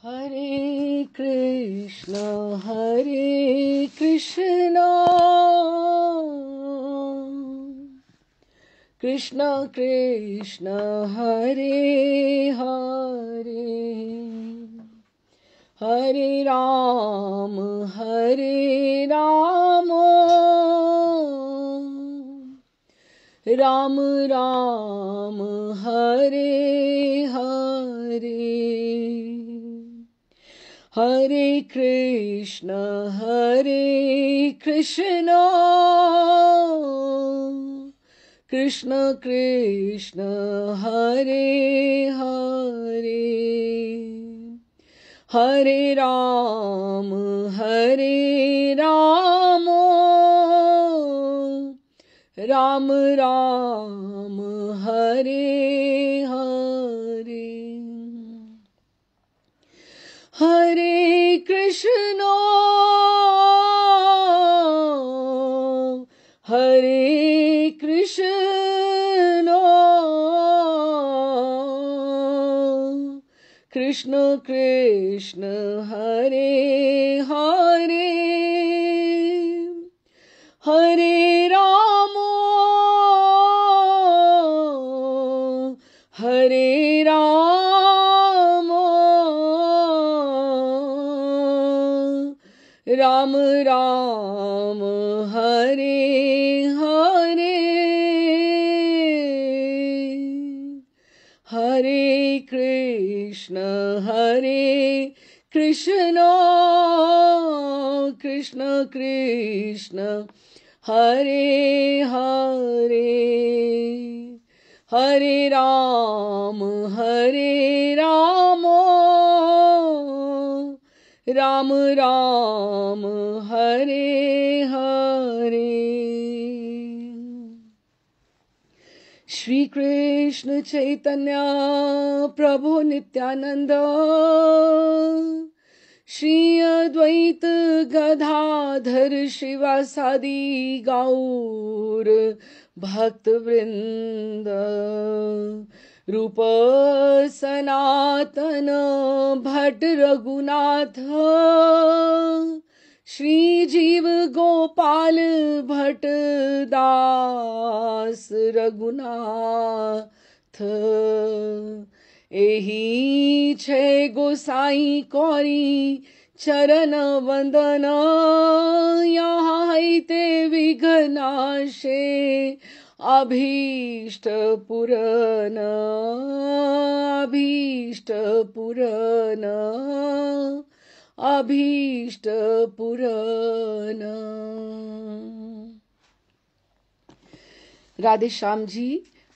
Hare Krishna, Krishna Krishna, Hare Hare, Hare Ram, Hare Ram, Ram Ram, Hare Hare. Hare Krishna, Krishna Krishna, Hare Hare, Hare Ram, Hare Ram, Ram Ram, Hare Hare. Hare Krishna, Hare Krishna, Krishna Krishna, Hare Hare, Hare Rama, Hare Rama, Ram Ram, Hare Hare, Hare Krishna, Krishna Krishna, Hare Hare, Hare Ram, Hare Rama, Ram Ram, Hare Hare. Shri Krishna Chaitanya Prabhu Nityananda, Shri Advaita Gadadhar Shivasadi Gaur Bhakta Vrinda, Rupa Sanatana Bhatt Raghunatha, Shri Jeev Gopal Bhatt Das Raghunath. एही छे गोसाई कौरी चरण वंदन, यहाँ हैते विघ्नाशे अभीष्ट पुरन, अभीष्ट पुरन, अभीष्ट पुरन। राधे श्याम जी,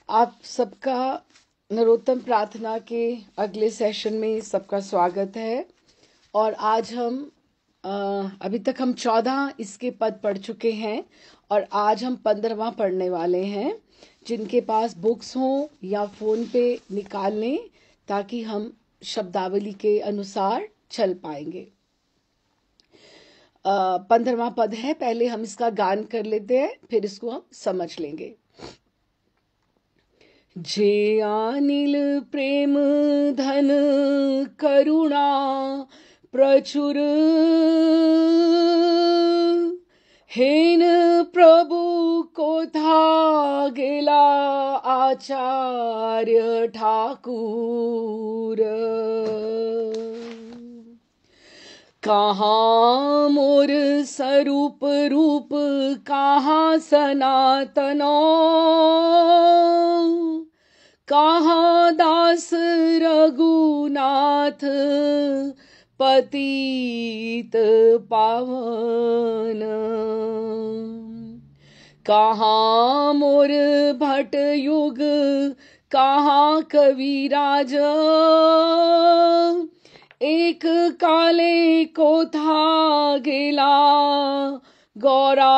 आप सबका नरोत्तम प्रार्थना के अगले सेशन में सबका स्वागत है। और आज हम अभी तक हम 14 इसके पद पढ़ चुके हैं और आज हम 15वां पढ़ने वाले हैं। जिनके पास बुक्स हों या फोन पे निकाल लें ताकि हम शब्दावली के अनुसार चल पाएंगे। 15वां पद है, पहले हम इसका गान कर लेते हैं, फिर इसको हम समझ लेंगे। जे अनिल प्रेम धन करुणा प्रचुर, हेन प्रभु को था गेला आचार्य ठाकुर। कहाँ मोर स्वरूप रूप कहाँ सनातनो, कहाँ दास रघुनाथ पतित पावन। कहाँ मोर भट्ट युग कहाँ कविराज, एक काले को था गेला गौरा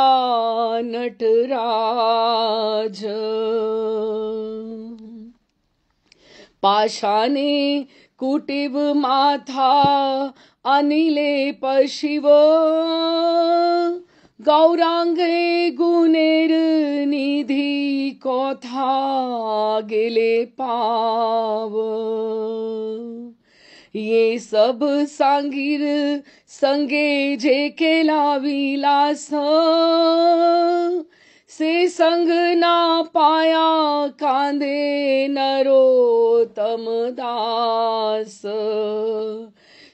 नटराज। पाषाणे कुटिब माथा अनिले पशिव, गौरांगे गुणेर निधि कथा गेले पाव। ये सब सांगीर संगे जे केला विलास से संग ना पाया कांदे नरोत्तम दास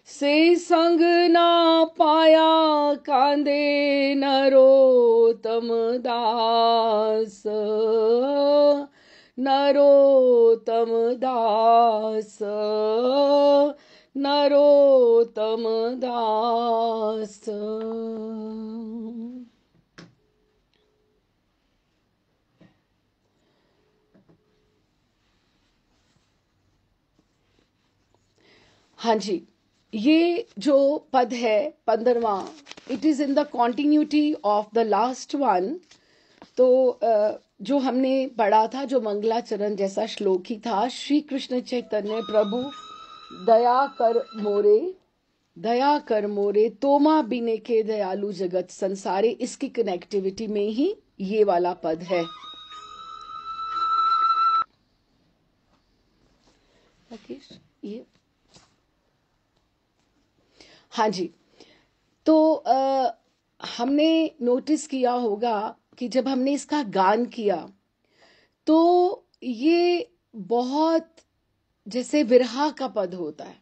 से संग ना पाया कांदे नरोत्तम दास नरोत्तम दास नरोत्तम दास। हाँ जी, ये जो पद है 15वां, it is in the continuity of the last one. तो जो हमने पढ़ा था, जो मंगलाचरण जैसा श्लोक ही था, श्री कृष्ण चैतन्य प्रभु दया कर मोरे तोमा बिने के दयालु जगत संसारे, इसकी कनेक्टिविटी में ही ये वाला पद है। ये हाँ जी, तो हमने नोटिस किया होगा कि जब हमने इसका गान किया तो ये बहुत जैसे विरहा का पद होता है,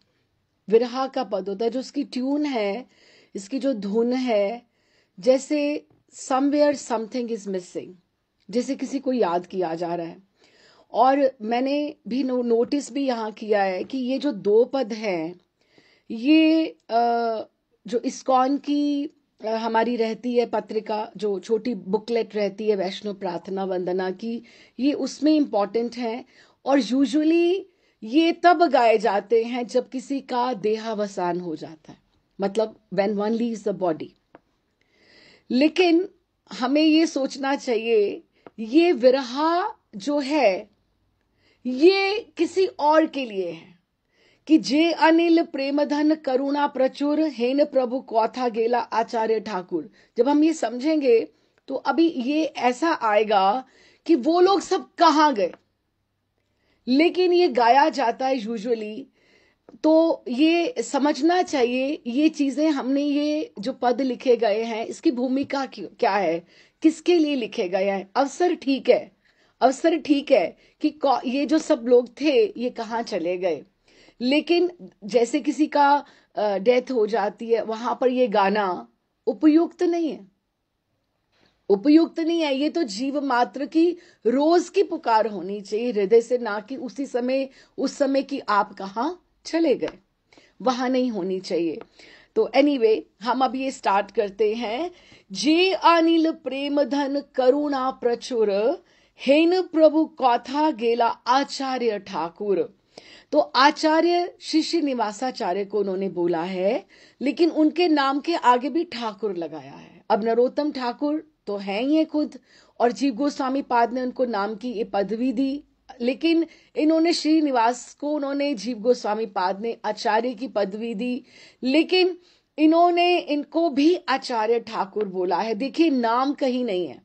विरहा का पद होता है। जो उसकी ट्यून है, इसकी जो धुन है, जैसे समवेयर समथिंग इज मिसिंग, जैसे किसी को याद किया जा रहा है। और मैंने भी नोटिस भी यहाँ किया है कि ये जो 2 पद हैं, ये जो इस्कॉन की हमारी रहती है पत्रिका, जो छोटी बुकलेट रहती है वैष्णव प्रार्थना वंदना की, ये उसमें इम्पॉर्टेंट है। और यूजुअली ये तब गाए जाते हैं जब किसी का देहावसान हो जाता है, मतलब when one leaves the body. लेकिन हमें ये सोचना चाहिए, ये विरहा जो है ये किसी और के लिए है कि जे अनिल प्रेमधन करुणा प्रचुर हेन प्रभु कौथा गेला आचार्य ठाकुर। जब हम ये समझेंगे तो अभी ये ऐसा आएगा कि वो लोग सब कहाँ गए, लेकिन ये गाया जाता है यूजुअली। तो ये समझना चाहिए, ये चीजें हमने, ये जो पद लिखे गए हैं इसकी भूमिका क्या है, किसके लिए लिखे गए हैं। अवसर ठीक है, अवसर ठीक है कि ये जो सब लोग थे ये कहाँ चले गए, लेकिन जैसे किसी का डेथ हो जाती है वहां पर ये गाना उपयुक्त नहीं है, उपयुक्त नहीं है। ये तो जीव मात्र की रोज की पुकार होनी चाहिए हृदय से, ना कि उसी समय, उस समय की आप कहाँ चले गए, वहां नहीं होनी चाहिए। तो एनीवे हम अब ये स्टार्ट करते हैं। जे अनिल प्रेम धन करुणा प्रचुर हेन प्रभु कौथा गेला आचार्य ठाकुर। तो आचार्य शिष्य निवासाचार्य को उन्होंने बोला है, लेकिन उनके नाम के आगे भी ठाकुर लगाया है। अब नरोत्तम ठाकुर तो हैं ही खुद, और जीव गोस्वामी पाद ने उनको नाम की ये पदवी दी, लेकिन इन्होंने श्रीनिवास को, उन्होंने जीव गोस्वामी पाद ने आचार्य की पदवी दी, लेकिन इन्होंने इनको भी आचार्य ठाकुर बोला है। देखिए नाम कहीं नहीं है,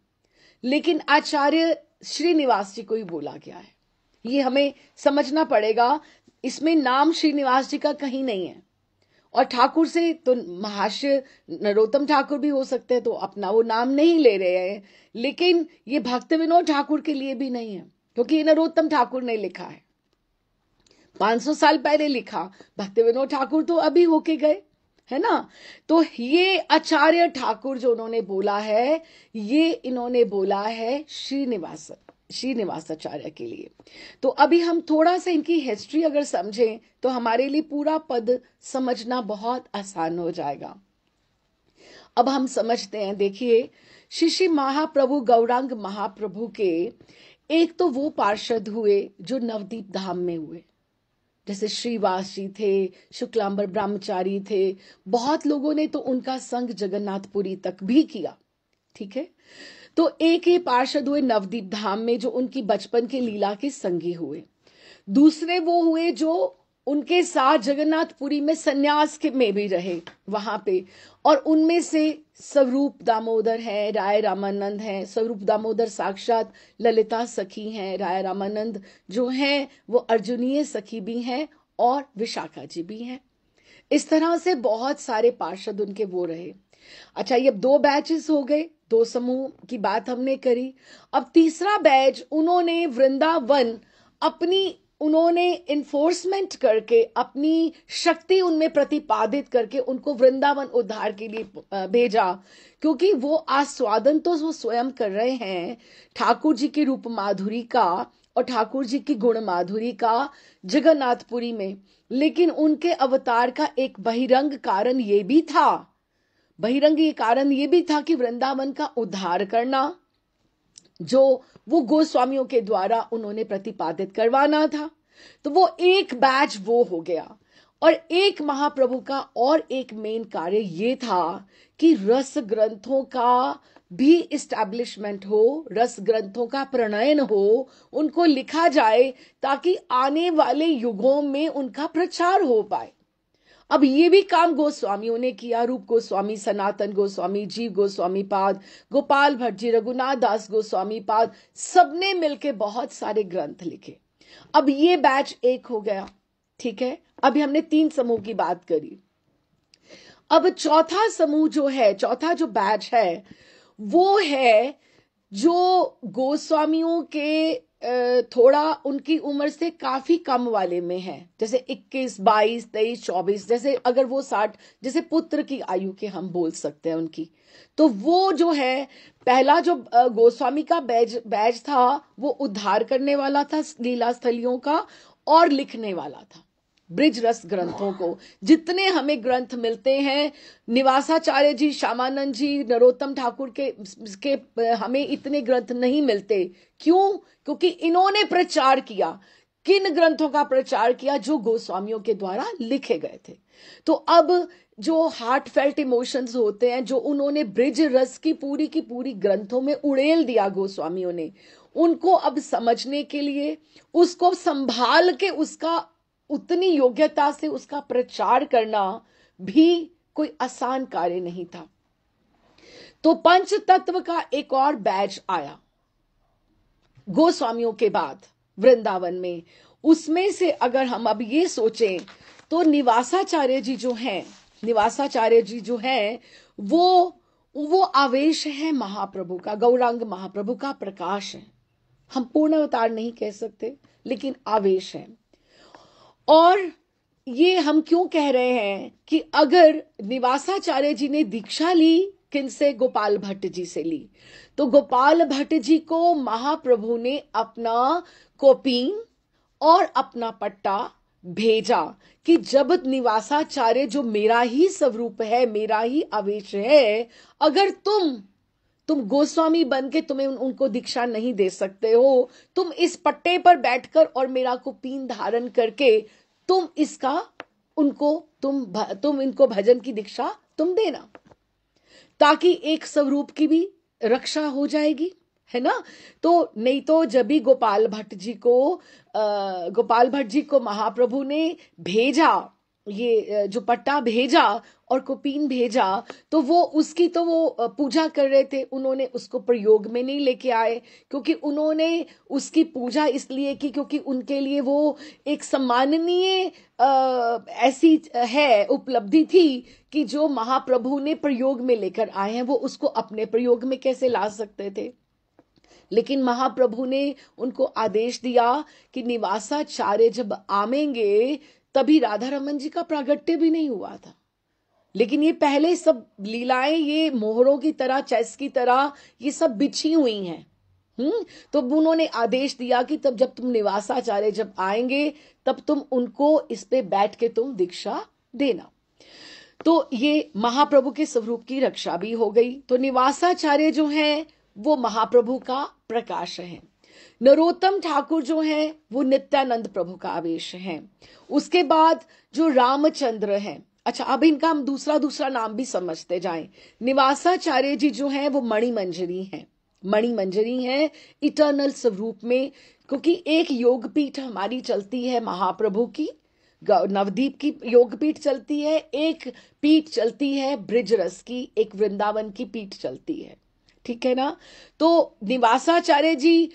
लेकिन आचार्य श्रीनिवास जी को ही बोला गया है। ये हमें समझना पड़ेगा, इसमें नाम श्रीनिवास जी का कहीं नहीं है। और ठाकुर से तो महाशय नरोत्तम ठाकुर भी हो सकते हैं, तो अपना वो नाम नहीं ले रहे हैं। लेकिन ये भक्त विनोद ठाकुर के लिए भी नहीं है, क्योंकि ये नरोत्तम ठाकुर ने लिखा है, 500 साल पहले लिखा। भक्त विनोद ठाकुर तो अभी होके गए, है ना। तो ये आचार्य ठाकुर जो उन्होंने बोला है, ये इन्होंने बोला है श्रीनिवासाचार्य के लिए। तो अभी हम थोड़ा सा इनकी हिस्ट्री अगर समझें तो हमारे लिए पूरा पद समझना बहुत आसान हो जाएगा। अब हम समझते हैं। देखिए, श्री महाप्रभु गौरांग महाप्रभु के एक तो वो पार्षद हुए जो नवदीप धाम में हुए, जैसे श्रीवास जी थे, शुक्लांबर ब्रह्मचारी थे, बहुत लोगों ने तो उनका संग जगन्नाथपुरी तक भी किया, ठीक है। तो एक ही पार्षद हुए नवदीप धाम में, जो उनकी बचपन की लीला के संगी हुए। दूसरे वो हुए जो उनके साथ जगन्नाथपुरी में सन्यास के में भी रहे वहां पे, और उनमें से स्वरूप दामोदर है, राय रामानंद है। स्वरूप दामोदर साक्षात ललिता सखी हैं, राय रामानंद जो हैं वो अर्जुनीय सखी भी हैं, और विशाखा जी भी हैं। इस तरह से बहुत सारे पार्षद उनके वो रहे। अच्छा, ये अब 2 बैचेस हो गए, 2 समूह की बात हमने करी। अब तीसरा बैच उन्होंने वृंदावन उन्होंने इन्फोर्समेंट करके अपनी शक्ति उनमें प्रतिपादित करके उनको वृंदावन उद्धार के लिए भेजा, क्योंकि वो आस्वादन तो वो स्वयं कर रहे हैं ठाकुर जी की रूप माधुरी का और ठाकुर जी की गुण माधुरी का जगन्नाथपुरी में, लेकिन उनके अवतार का एक बहिरंग कारण ये भी था, बहिरंग ये कारण ये भी था कि वृंदावन का उद्धार करना, जो वो गोस्वामियों के द्वारा उन्होंने प्रतिपादित करवाना था। तो वो एक बैच वो हो गया। और एक महाप्रभु का और एक मेन कार्य ये था कि रस ग्रंथों का भी इस्टेब्लिशमेंट हो, रस ग्रंथों का प्रणयन हो, उनको लिखा जाए ताकि आने वाले युगों में उनका प्रचार हो पाए। अब ये भी काम गोस्वामियों ने किया। रूप गोस्वामी, सनातन गोस्वामी, जीव गोस्वामी पाद, गोपाल भट्ट जी, रघुनाथ दास गोस्वामी पाद, सबने मिलके बहुत सारे ग्रंथ लिखे। अब ये बैच एक हो गया, ठीक है। अभी हमने 3 समूह की बात करी। अब चौथा समूह जो है, चौथा जो बैच है, वो है जो गोस्वामियों के थोड़ा उनकी उम्र से काफी कम वाले में है, जैसे 21, 22, 23, 24, जैसे अगर वो 60, जैसे पुत्र की आयु के हम बोल सकते हैं उनकी। तो वो जो है पहला जो गोस्वामी का बैच था, वो उद्धार करने वाला था लीला स्थलियों का और लिखने वाला था ब्रिज रस ग्रंथों को। जितने हमें ग्रंथ मिलते हैं, निवासाचार्य जी, श्यामानंद जी, नरोत्तम ठाकुर के हमें इतने ग्रंथ नहीं मिलते। क्यों? क्योंकि इन्होंने प्रचार किया। किन ग्रंथों का प्रचार किया? जो गोस्वामियों के द्वारा लिखे गए थे। तो अब जो हार्ट फेल्ट इमोशंस होते हैं, जो उन्होंने ब्रिज रस की पूरी ग्रंथों में उड़ेल दिया गोस्वामियों ने, उनको अब समझने के लिए, उसको संभाल के उसका उतनी योग्यता से उसका प्रचार करना भी कोई आसान कार्य नहीं था। तो पंच तत्व का एक और बैच आया गोस्वामियों के बाद वृंदावन में। उसमें से अगर हम अब ये सोचें तो निवासाचार्य जी जो हैं वो आवेश है महाप्रभु का, गौरांग महाप्रभु का प्रकाश है। हम पूर्ण अवतार नहीं कह सकते, लेकिन आवेश है। और ये हम क्यों कह रहे हैं कि अगर निवासाचार्य जी ने दीक्षा ली, किनसे? गोपाल भट्ट जी से ली। तो गोपाल भट्ट जी को महाप्रभु ने अपना कोपीन और अपना पट्टा भेजा कि जब निवासाचार्य जो मेरा ही स्वरूप है, मेरा ही आवेश है, अगर तुम गोस्वामी बन के तुम्हें उनको दीक्षा नहीं दे सकते हो, तुम इस पट्टे पर बैठकर और मेरा कुपीन धारण करके तुम इनको भजन की दीक्षा तुम देना, ताकि एक स्वरूप की भी रक्षा हो जाएगी, है ना। तो नहीं तो जब भी गोपाल भट्ट जी को महाप्रभु ने भेजा, ये जो पट्टा भेजा और कुपीन भेजा, तो वो उसकी तो वो पूजा कर रहे थे, उन्होंने उसको प्रयोग में नहीं लेके आए, क्योंकि उन्होंने उसकी पूजा इसलिए की क्योंकि उनके लिए वो एक सम्माननीय ऐसी है उपलब्धि थी कि जो महाप्रभु ने प्रयोग में लेकर आए हैं, वो उसको अपने प्रयोग में कैसे ला सकते थे। लेकिन महाप्रभु ने उनको आदेश दिया कि निवासाचार्य जब आवेंगे, तभी राधा रमन जी का प्रागट्य भी नहीं हुआ था, लेकिन ये पहले सब लीलाएं ये मोहरों की तरह, चेस की तरह ये सब बिछी हुई हैं। तो उन्होंने आदेश दिया कि तब जब तुम निवासाचार्य जब आएंगे, तब तुम उनको इस पे बैठ के तुम दीक्षा देना। तो ये महाप्रभु के स्वरूप की रक्षा भी हो गई। तो निवासाचार्य जो हैं वो महाप्रभु का प्रकाश है। नरोत्तम ठाकुर जो हैं वो नित्यानंद प्रभु का आवेश हैं। उसके बाद जो रामचंद्र हैं, अच्छा अब इनका हम दूसरा नाम भी समझते जाएं। निवासाचार्य जी जो हैं वो मणिमंजरी हैं इटर्नल स्वरूप में, क्योंकि एक योगपीठ हमारी चलती है महाप्रभु की, नवदीप की योगपीठ चलती है, एक पीठ चलती है ब्रिज रस की, एक वृंदावन की पीठ चलती है, ठीक है ना। तो निवासाचार्य जी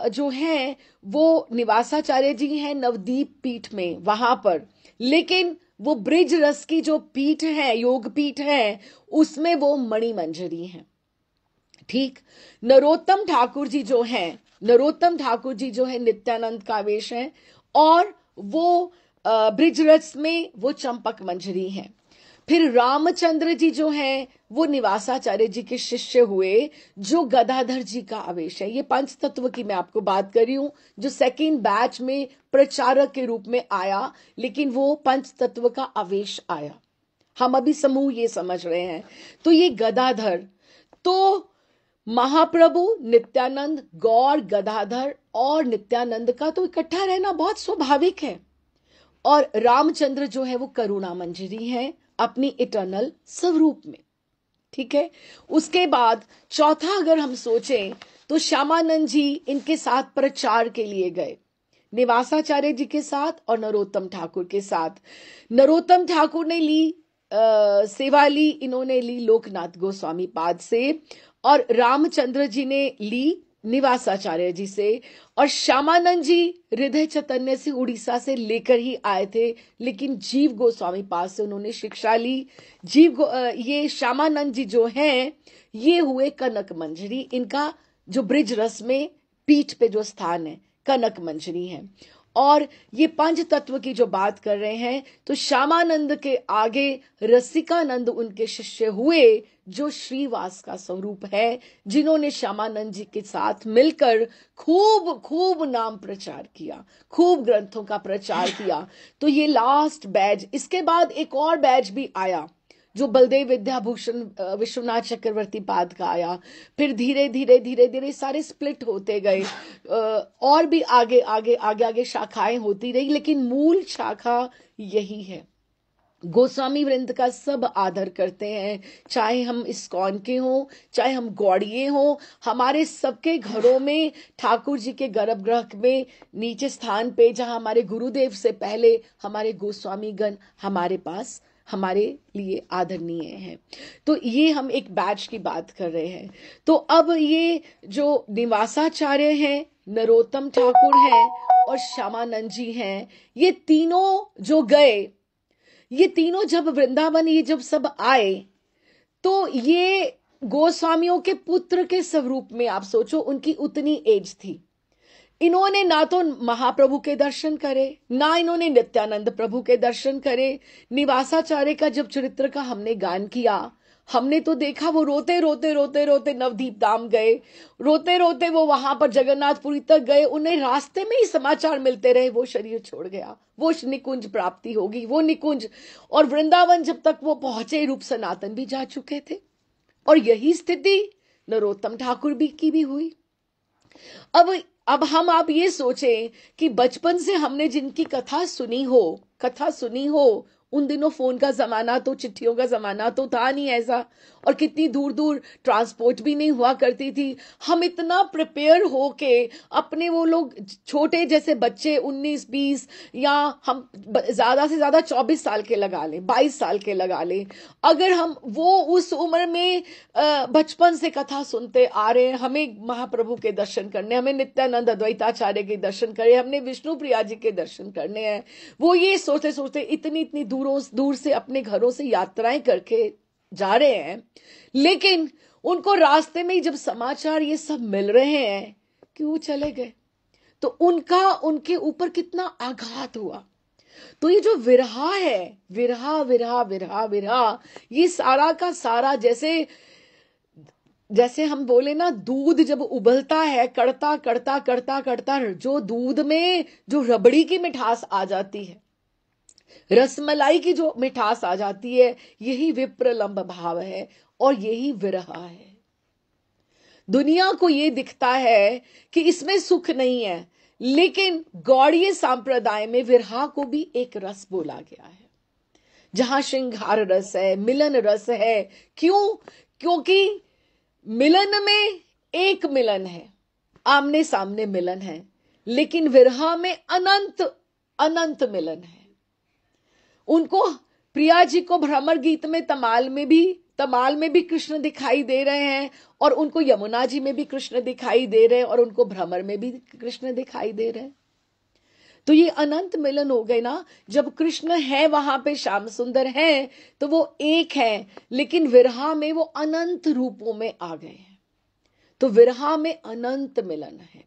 जो हैं वो निवासाचार्य जी हैं नवदीप पीठ में वहां पर, लेकिन वो ब्रिज रस की जो पीठ है, योग पीठ है, उसमें वो मणिमंजरी हैं। ठीक। नरोत्तम ठाकुर जी जो हैं, नरोत्तम ठाकुर जी जो है नित्यानंद का आवेश है, और वो ब्रिजरस में वो चंपक मंजरी हैं। फिर रामचंद्र जी जो हैं वो निवासाचार्य जी के शिष्य हुए, जो गदाधर जी का आवेश है। ये पंच तत्व की मैं आपको बात कर रही हूं, जो सेकेंड बैच में प्रचारक के रूप में आया, लेकिन वो पंच तत्व का आवेश आया। हम अभी समूह ये समझ रहे हैं। तो ये गदाधर, तो महाप्रभु नित्यानंद, गौर, गदाधर और नित्यानंद का तो इकट्ठा रहना बहुत स्वाभाविक है। और रामचंद्र जो है वो करुणा मंजरी है अपनी इटर्नल स्वरूप में। ठीक है। उसके बाद चौथा अगर हम सोचें तो श्यामानंद जी इनके साथ प्रचार के लिए गए, निवासाचार्य जी के साथ और नरोत्तम ठाकुर के साथ। नरोत्तम ठाकुर ने ली सेवा ली, इन्होंने ली लोकनाथ गोस्वामी पाद से, और रामचंद्र जी ने ली निवासाचार्य जी से, और श्यामानंद जी हृदय चैतन्य से उड़ीसा से लेकर ही आए थे, लेकिन जीव गोस्वामी पाद से उन्होंने शिक्षा ली। ये श्यामानंद जी जो हैं ये हुए कनक मंजरी, इनका जो ब्रिज रस में पीठ पे जो स्थान है कनक मंजरी है। और ये पंच तत्व की जो बात कर रहे हैं, तो श्यामानंद के आगे रसिकानंद उनके शिष्य हुए, जो श्रीवास का स्वरूप है, जिन्होंने श्यामानंद जी के साथ मिलकर खूब खूब नाम प्रचार किया, खूब ग्रंथों का प्रचार किया। तो ये लास्ट बैच, इसके बाद एक और बैच भी आया जो बलदेव विद्याभूषण विश्वनाथ चक्रवर्ती पाद का आया। फिर धीरे धीरे धीरे धीरे सारे स्प्लिट होते गए, और भी आगे आगे आगे आगे शाखाएं होती रही, लेकिन मूल शाखा यही है। गोस्वामी वृंद का सब आदर करते हैं, चाहे हम इस्कॉन के हों, चाहे हम गौड़िए हों। हमारे सबके घरों में ठाकुर जी के गर्भगृह में नीचे स्थान पे, जहां हमारे गुरुदेव से पहले हमारे गोस्वामी गण हमारे पास हमारे लिए आदरणीय हैं। तो ये हम एक बैच की बात कर रहे हैं। तो अब ये जो निवासाचार्य हैं, नरोत्तम ठाकुर हैं और श्यामानंद जी हैं, ये तीनों जो गए, ये तीनों जब वृंदावन ये जब सब आए, तो ये गोस्वामियों के पुत्र के स्वरूप में आप सोचो, उनकी उतनी एज थी। इन्होंने ना तो महाप्रभु के दर्शन करे, ना इन्होंने नित्यानंद प्रभु के दर्शन करे। निवासाचार्य का जब चरित्र का हमने गान किया, हमने तो देखा वो रोते रोते रोते रोते नवदीप धाम गए, रोते रोते वो वहां पर जगन्नाथपुरी तक गए। उन्हें रास्ते में ही समाचार मिलते रहे वो शरीर छोड़ गया, वो निकुंज प्राप्ति होगी, वो निकुंज। और वृंदावन जब तक वो पहुंचे, रूप सनातन भी जा चुके थे। और यही स्थिति नरोत्तम ठाकुर की भी हुई। अब हम आप ये सोचें कि बचपन से हमने जिनकी कथा सुनी हो, उन दिनों फोन का जमाना तो, चिट्ठियों का जमाना तो था नहीं ऐसा, और कितनी दूर दूर ट्रांसपोर्ट भी नहीं हुआ करती थी। हम इतना प्रिपेयर हो के अपने, वो लोग छोटे जैसे बच्चे 19-20 या हम ज्यादा से ज्यादा 24 साल के लगा लें, 22 साल के लगा लें, अगर हम वो उस उम्र में बचपन से कथा सुनते आ रहे हैं, हमें महाप्रभु के दर्शन करने, हमें नित्यानंद अद्वैताचार्य के दर्शन करे, हमने विष्णु प्रिया जी के दर्शन करने हैं, वो ये सोचते सोचते इतनी इतनी दूर से अपने घरों से यात्राएं करके जा रहे हैं, लेकिन उनको रास्ते में ही जब समाचार ये सब मिल रहे हैं कि वो चले गए, तो उनके ऊपर कितना आघात हुआ। तो ये जो विरहा है, विरहा विरहा विरहा विरहा, ये सारा का सारा, जैसे हम बोले ना, दूध जब उबलता है, कड़ता कड़ता कड़ता कड़ता, जो दूध में जो रबड़ी की मिठास आ जाती है, रसमलाई की जो मिठास आ जाती है, यही विप्रलंब भाव है और यही विरहा है। दुनिया को ये दिखता है कि इसमें सुख नहीं है, लेकिन गौड़ीय संप्रदाय में विरहा को भी एक रस बोला गया है, जहां श्रृंगार रस है, मिलन रस है। क्यों? क्योंकि मिलन में एक मिलन है, आमने सामने मिलन है, लेकिन विरहा में अनंत अनंत मिलन है। उनको प्रिया जी को भ्रमर गीत में, तमाल में भी तमाल में भी कृष्ण दिखाई दे रहे हैं, और उनको यमुना जी में भी कृष्ण दिखाई दे रहे हैं, और उनको भ्रमर में भी कृष्ण दिखाई दे रहे हैं। तो ये अनंत मिलन हो गए ना। जब कृष्ण है वहां पे, श्याम सुंदर है, तो वो एक है, लेकिन विरहा में वो अनंत रूपों में आ गए हैं। तो विरहा में अनंत मिलन है।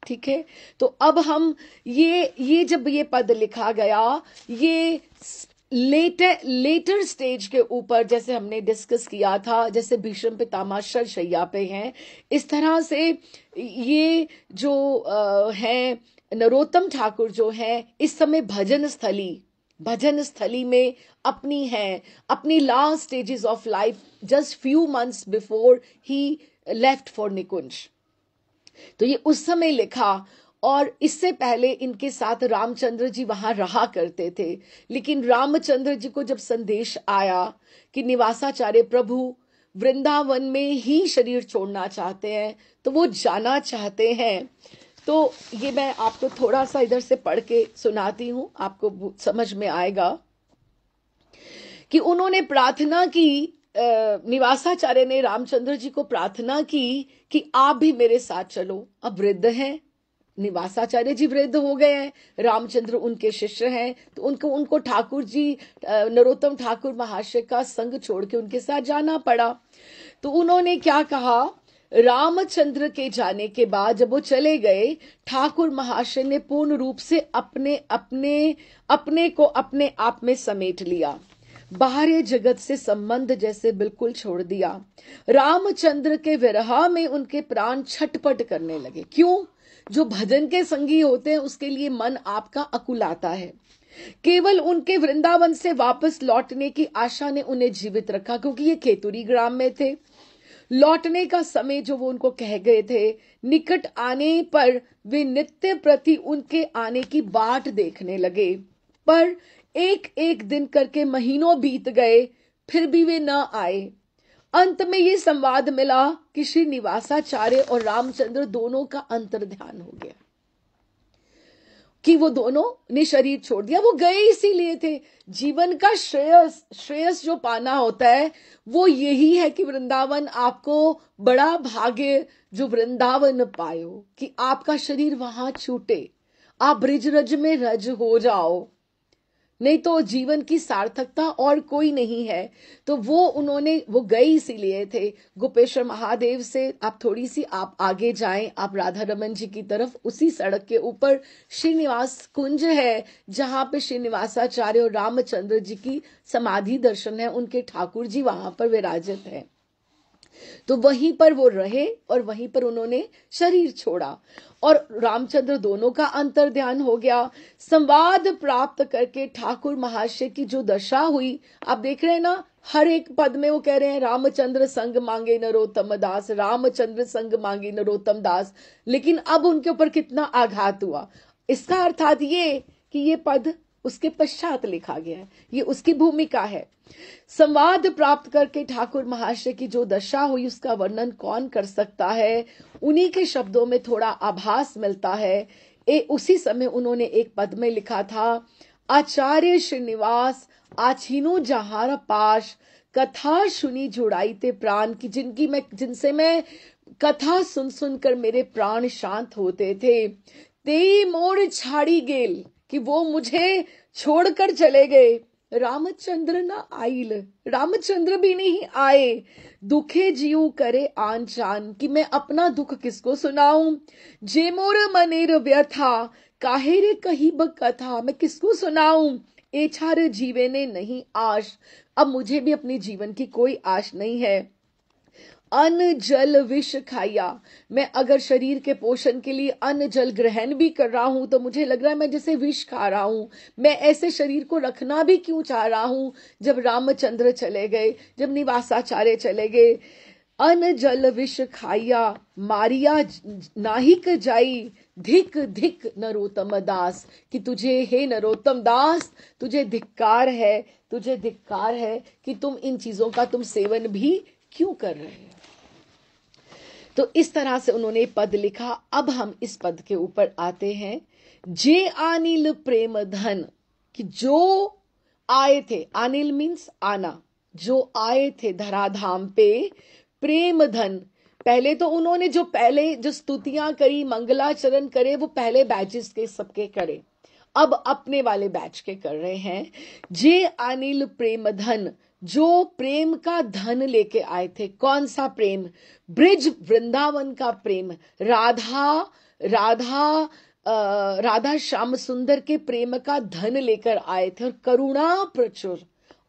ठीक है, तो अब हम ये जब ये पद लिखा गया, ये लेटर स्टेज के ऊपर, जैसे हमने डिस्कस किया था, जैसे भीष्म पितामह शय्या पे हैं, इस तरह से ये जो है नरोत्तम ठाकुर जो है, इस समय भजन स्थली में अपनी last stages of life, just few months before he left for Nikunj. तो ये उस समय लिखा, और इससे पहले इनके साथ रामचंद्र जी वहां रहा करते थे। लेकिन रामचंद्र जी को जब संदेश आया कि निवासाचार्य प्रभु वृंदावन में ही शरीर छोड़ना चाहते हैं, तो वो जाना चाहते हैं, तो ये मैं आपको थोड़ा सा इधर से पढ़ के सुनाती हूं, आपको समझ में आएगा कि उन्होंने प्रार्थना की। निवासाचार्य ने रामचंद्र जी को प्रार्थना की कि आप भी मेरे साथ चलो। अब वृद्ध हैं, निवासाचार्य जी वृद्ध हो गए हैं, रामचंद्र उनके शिष्य हैं, तो उनको ठाकुर जी, नरोत्तम ठाकुर महाशय का संग छोड़ के उनके साथ जाना पड़ा। तो उन्होंने क्या कहा, रामचंद्र के जाने के बाद जब वो चले गए, ठाकुर महाशय ने पूर्ण रूप से अपने को अपने आप में समेट लिया, बाहरी जगत से संबंध जैसे बिल्कुल छोड़ दिया। रामचंद्र के विरह में उनके प्राण छटपट करने लगे। क्यों? जो भजन के संगी होते हैं उसके लिए मन आपका अकुलाता है। केवल उनके वृंदावन से वापस लौटने की आशा ने उन्हें जीवित रखा, क्योंकि ये खेतुरी ग्राम में थे। लौटने का समय जो वो उनको कह गए थे, निकट आने पर वे नित्य प्रति उनके आने की बाट देखने लगे। पर एक एक दिन करके महीनों बीत गए, फिर भी वे न आए। अंत में ये संवाद मिला कि श्री निवासाचार्य और रामचंद्र दोनों का अंतर्ध्यान हो गया, कि वो दोनों ने शरीर छोड़ दिया। वो गए इसीलिए थे। जीवन का श्रेयस जो पाना होता है वो यही है कि वृंदावन, आपको बड़ा भाग्य जो वृंदावन पायो, कि आपका शरीर वहां छूटे, आप ब्रिज रज में रज हो जाओ, नहीं तो जीवन की सार्थकता और कोई नहीं है। तो वो गए इसीलिए थे। गोपेश्वर महादेव से आप थोड़ी सी आप आगे जाएं, आप राधा रमन जी की तरफ, उसी सड़क के ऊपर श्रीनिवास कुंज है, जहां पे श्रीनिवासाचार्य और रामचंद्र जी की समाधि दर्शन है, उनके ठाकुर जी वहां पर विराजित है। तो वहीं पर वो रहे और वहीं पर उन्होंने शरीर छोड़ा, और रामचंद्र दोनों का अंतर्ध्यान हो गया। संवाद प्राप्त करके ठाकुर महाशय की जो दशा हुई, आप देख रहे हैं ना, हर एक पद में वो कह रहे हैं रामचंद्र संग मांगे नरोत्तम दास, रामचंद्र संग मांगे नरोत्तम दास। लेकिन अब उनके ऊपर कितना आघात हुआ, इसका अर्थात ये कि ये पद उसके पश्चात लिखा गया है, ये उसकी भूमिका है। संवाद प्राप्त करके ठाकुर महाशय की जो दशा हुई उसका वर्णन कौन कर सकता है। उन्हीं के शब्दों में थोड़ा आभास मिलता है। उसी समय उन्होंने एक पद में लिखा था, आचार्य श्रीनिवास आछीनो जहार पाश, कथा सुनी जुड़ाई ते प्राण, की जिनसे मैं कथा सुन सुनकर मेरे प्राण शांत होते थे। ते मोर छाड़ी गेल, कि वो मुझे छोड़कर चले गए। रामचंद्र न आइल, रामचंद्र भी नहीं आए। दुखे जीव करे आन चान, कि मैं अपना दुख किसको सुनाऊं। जे मोर मनेर व्यथा, काहेरे कही ब कथा, मैं किसको सुनाऊं। एछार जीवे ने नहीं आश, अब मुझे भी अपने जीवन की कोई आश नहीं है। अन्न जल विष खाया, मैं अगर शरीर के पोषण के लिए अन्न जल ग्रहण भी कर रहा हूं तो मुझे लग रहा है मैं जैसे विष खा रहा हूं। मैं ऐसे शरीर को रखना भी क्यों चाह रहा हूं, जब रामचंद्र चले गए, जब निवासाचार्य चले गए। अन्न जल विष खाया, मारिया नाहिक जाई, धिक धिक नरोत्तम दास, कि तुझे हे नरोत्तम दास, तुझे धिक्कार है कि तुम इन चीजों का तुम सेवन भी क्यों कर रहे हो। तो इस तरह से उन्होंने पद लिखा। अब हम इस पद के ऊपर आते हैं, जे अनिल प्रेम धन, कि जो आए थे, अनिल मीन्स आना, जो आए थे धराधाम पे प्रेम धन। पहले तो उन्होंने जो स्तुतियां करी, मंगलाचरण करे, वो पहले बैचेस के सबके करे, अब अपने वाले बैच के कर रहे हैं। जे अनिल प्रेम धन, जो प्रेम का धन लेके आए थे। कौन सा प्रेम? ब्रिज वृंदावन का प्रेम, राधा राधा राधा श्याम सुंदर के प्रेम का धन लेकर आए थे। और करुणा प्रचुर,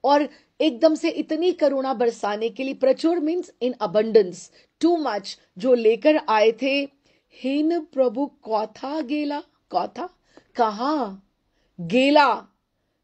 और एकदम से इतनी करुणा बरसाने के लिए, प्रचुर means in abundance, too much, जो लेकर आए थे। हेन प्रभु कौथा गेला, कौथा कहाँ गेला,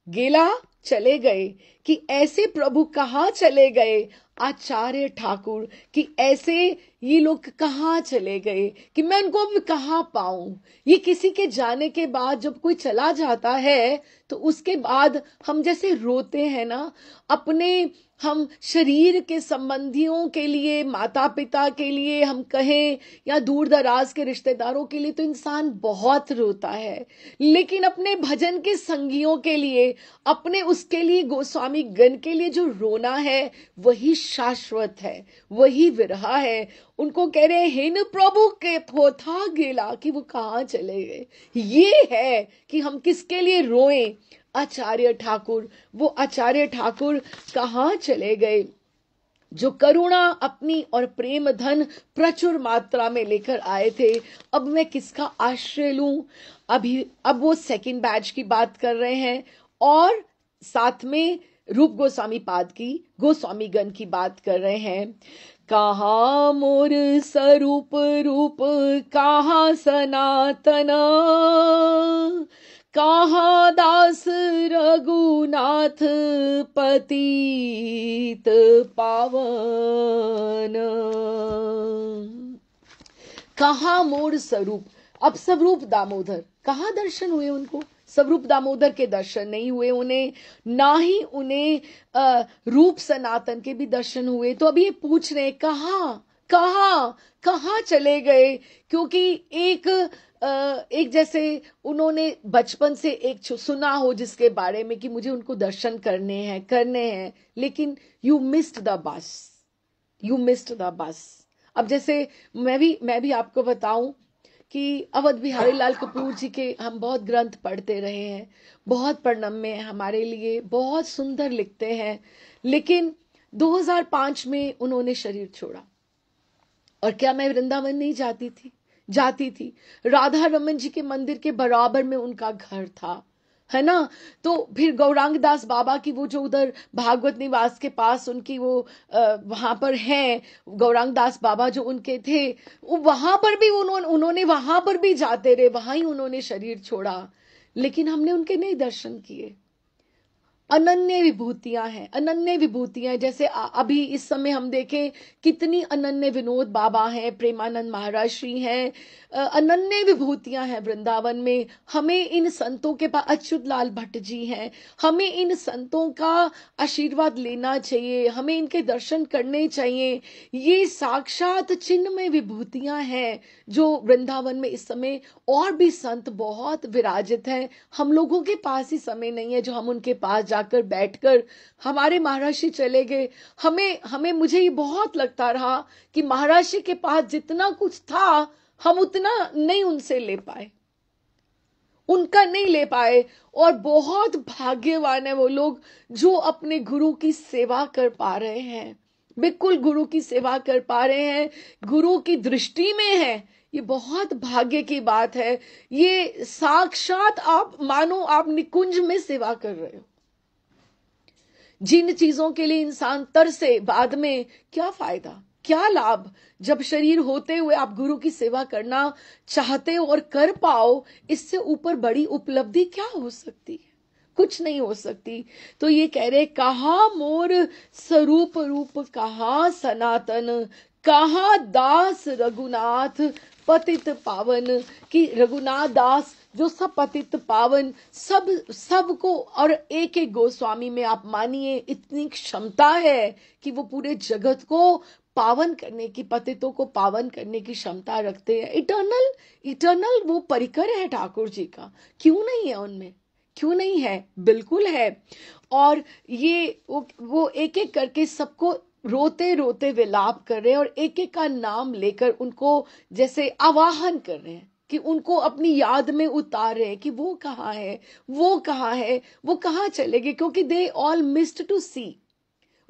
गेला चले गए, कि ऐसे प्रभु कहाँ चले गए आचार्य ठाकुर, कि ऐसे ये लोग कहाँ चले गए, कि मैं उनको अब कहाँ पाऊं। ये किसी के जाने के बाद जब कोई चला जाता है तो उसके बाद हम जैसे रोते हैं ना, अपने हम शरीर के संबंधियों के लिए, माता पिता के लिए हम कहें, या दूर दराज के रिश्तेदारों के लिए, तो इंसान बहुत रोता है। लेकिन अपने भजन के संगियों के लिए, अपने उसके लिए, गोस्वामी गण के लिए जो रोना है वही शाश्वत है, वही विरहा है। उनको कह रहे हैं हेन प्रभु के पोथा गेला, कि वो कहाँ चले गए। ये है कि हम किसके लिए रोएं। आचार्य ठाकुर, वो आचार्य ठाकुर कहाँ चले गए, जो करुणा अपनी और प्रेम धन प्रचुर मात्रा में लेकर आए थे। अब मैं किसका आश्रय लूं? अब वो सेकंड बैच की बात कर रहे हैं, और साथ में रूप गोस्वामी पाद की, गोस्वामी गण की बात कर रहे हैं। कहाँ मोर स्वरूप रूप, कहाँ सनातन, कहाँ दास रघुनाथ पतित पावन। कहाँ मोर स्वरूप, अब स्वरूप दामोदर कहाँ दर्शन हुए उनको? स्वरूप दामोदर के दर्शन नहीं हुए उन्हें, ना ही उन्हें रूप सनातन के भी दर्शन हुए। तो अभी ये पूछ रहे कहाँ कहाँ कहाँ चले गए, क्योंकि एक जैसे उन्होंने बचपन से एक सुना हो जिसके बारे में कि मुझे उनको दर्शन करने हैं, लेकिन you missed the bus, you missed the bus. अब जैसे मैं भी आपको बताऊं कि अवध बिहारी लाल कपूर जी के हम बहुत ग्रंथ पढ़ते रहे हैं, बहुत प्रणम्य हैं हमारे लिए, बहुत सुंदर लिखते हैं, लेकिन 2005 में उन्होंने शरीर छोड़ा। और क्या मैं वृंदावन नहीं जाती थी। राधा रमन जी के मंदिर के बराबर में उनका घर था, है ना। तो फिर गौरांग दास बाबा की वो जो उधर भागवत निवास के पास उनकी वो वहां पर हैं, गौरांग दास बाबा जो उनके थे, वहां पर भी उन्होंने वहां पर भी जाते रहे, वहां ही उन्होंने शरीर छोड़ा, लेकिन हमने उनके नहीं दर्शन किए। अनन्य विभूतियां हैं, अनन्य विभूतियां। जैसे अभी इस समय हम देखें कितनी अनन्य विनोद बाबा हैं, प्रेमानंद महाराज श्री हैं, अनन्य विभूतियां हैं वृंदावन में। हमें इन संतों के पास, अच्युत लाल भट्ट जी हैं, हमें इन संतों का आशीर्वाद लेना चाहिए, हमें इनके दर्शन करने चाहिए। ये साक्षात चिन्ह में विभूतियां हैं जो वृंदावन में इस समय, और भी संत बहुत विराजित हैं। हम लोगों के पास ही समय नहीं है जो हम उनके पास जाकर बैठकर, हमारे महर्षि चले गए, हमें मुझे ये बहुत लगता रहा कि महर्षि के पास जितना कुछ था हम उतना नहीं उनसे ले पाए, उनका नहीं ले पाए। और बहुत भाग्यवान है वो लोग जो अपने गुरु की सेवा कर पा रहे हैं, बिल्कुल गुरु की सेवा कर पा रहे हैं, गुरु की दृष्टि में है। ये बहुत भाग्य की बात है। ये साक्षात आप मानो आप निकुंज में सेवा कर रहे हो। जिन चीजों के लिए इंसान तरसे, बाद में क्या फायदा, क्या लाभ? जब शरीर होते हुए आप गुरु की सेवा करना चाहते हो और कर पाओ, इससे ऊपर बड़ी उपलब्धि क्या हो सकती है? कुछ नहीं हो सकती। तो ये कह रहे कहाँ मोर स्वरूप रूप, कहाँ सनातन, कहाँ दास रघुनाथ पतित पावन, कि रघुनाथ दास जो सब पतित पावन, सबको, और एक एक गोस्वामी में आप मानिए इतनी क्षमता है कि वो पूरे जगत को पावन करने की, पतितों को पावन करने की क्षमता रखते हैं। इटर्नल वो परिकर है ठाकुर जी का, क्यों नहीं है उनमें? क्यों नहीं है? बिल्कुल है। और ये वो एक एक करके सबको रोते रोते विलाप कर रहे हैं और एक एक का नाम लेकर उनको जैसे आवाहन कर रहे हैं कि उनको अपनी याद में उतार रहे हैं कि वो कहाँ है, वो कहाँ है, वो कहाँ चले गए, क्योंकि दे ऑल मिस्ड टू सी।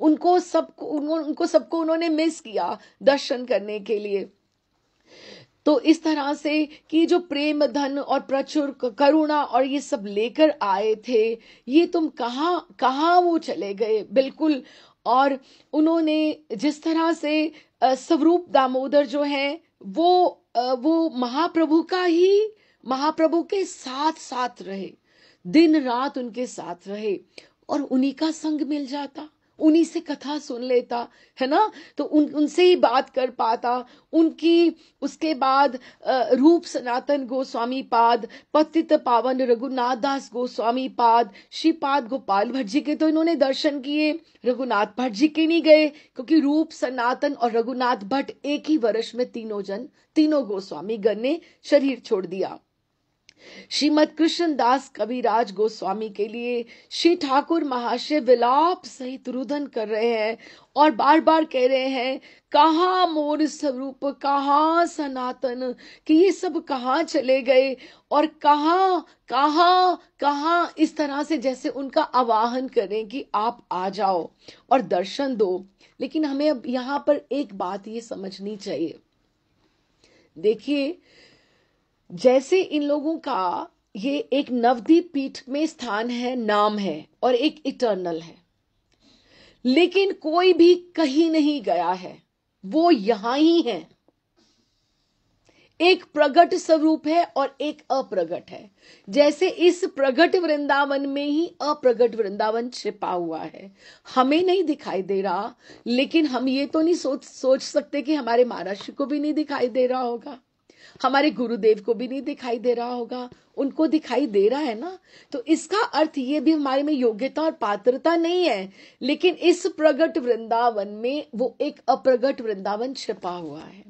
उनको सबको उन्होंने मिस किया दर्शन करने के लिए। तो इस तरह से कि जो प्रेम धन और प्रचुर करुणा और ये सब लेकर आए थे, ये तुम कहाँ कहाँ वो चले गए, बिल्कुल। और उन्होंने जिस तरह से स्वरूप दामोदर जो है वो महाप्रभु के साथ साथ रहे, दिन रात उनके साथ रहे और उन्हीं का संग मिल जाता, उन्हीं से कथा सुन लेता, है ना। तो उनसे ही बात कर पाता। उनकी उसके बाद रूप सनातन गोस्वामी पाद, पतित पावन रघुनाथ दास गोस्वामी पाद, श्रीपाद गोपाल भट्ट जी के तो इन्होंने दर्शन किए, रघुनाथ भट्ट जी के नहीं गए, क्योंकि रूप सनातन और रघुनाथ भट्ट एक ही वर्ष में तीनों गोस्वामी गण ने शरीर छोड़ दिया। श्रीमद कृष्ण दास कविराज गोस्वामी के लिए श्री ठाकुर महाशय विलाप सहित रुदन कर रहे हैं और बार बार कह रहे हैं, कहाँ मोर स्वरूप, कहाँ सनातन, कि ये सब कहाँ चले गए और कहाँ कहाँ कहाँ, इस तरह से जैसे उनका आवाहन करें कि आप आ जाओ और दर्शन दो। लेकिन हमें अब यहां पर एक बात ये समझनी चाहिए। देखिए, जैसे इन लोगों का ये एक नवदीप पीठ में स्थान है, नाम है और एक इटर्नल है, लेकिन कोई भी कहीं नहीं गया है, वो यहां ही है। एक प्रगट स्वरूप है और एक अप्रगट है। जैसे इस प्रगट वृंदावन में ही अप्रगट वृंदावन छिपा हुआ है, हमें नहीं दिखाई दे रहा, लेकिन हम ये तो नहीं सोच सकते कि हमारे महाराज को भी नहीं दिखाई दे रहा होगा, हमारे गुरुदेव को भी नहीं दिखाई दे रहा होगा, उनको दिखाई दे रहा है ना। तो इसका अर्थ ये भी हमारे में योग्यता और पात्रता नहीं है, लेकिन इस प्रगट वृंदावन में वो एक अप्रगट वृंदावन छिपा हुआ है।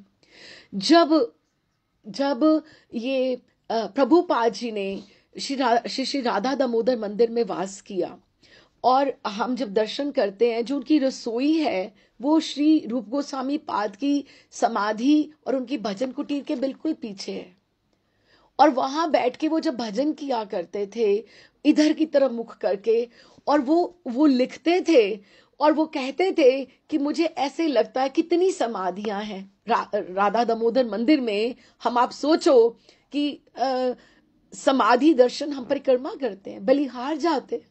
जब ये प्रभुपाद जी ने श्री राधा दामोदर मंदिर में वास किया और हम जब दर्शन करते हैं, जो उनकी रसोई है वो श्री रूप गोस्वामी पाद की समाधि और उनकी भजन कुटीर के बिल्कुल पीछे है। और वहां बैठ के वो जब भजन किया करते थे इधर की तरफ मुख करके, और वो लिखते थे और वो कहते थे कि मुझे ऐसे लगता है कितनी समाधियां हैं राधा दामोदर मंदिर में। हम आप सोचो कि समाधि दर्शन हम परिक्रमा करते हैं, बलिहार जाते हैं।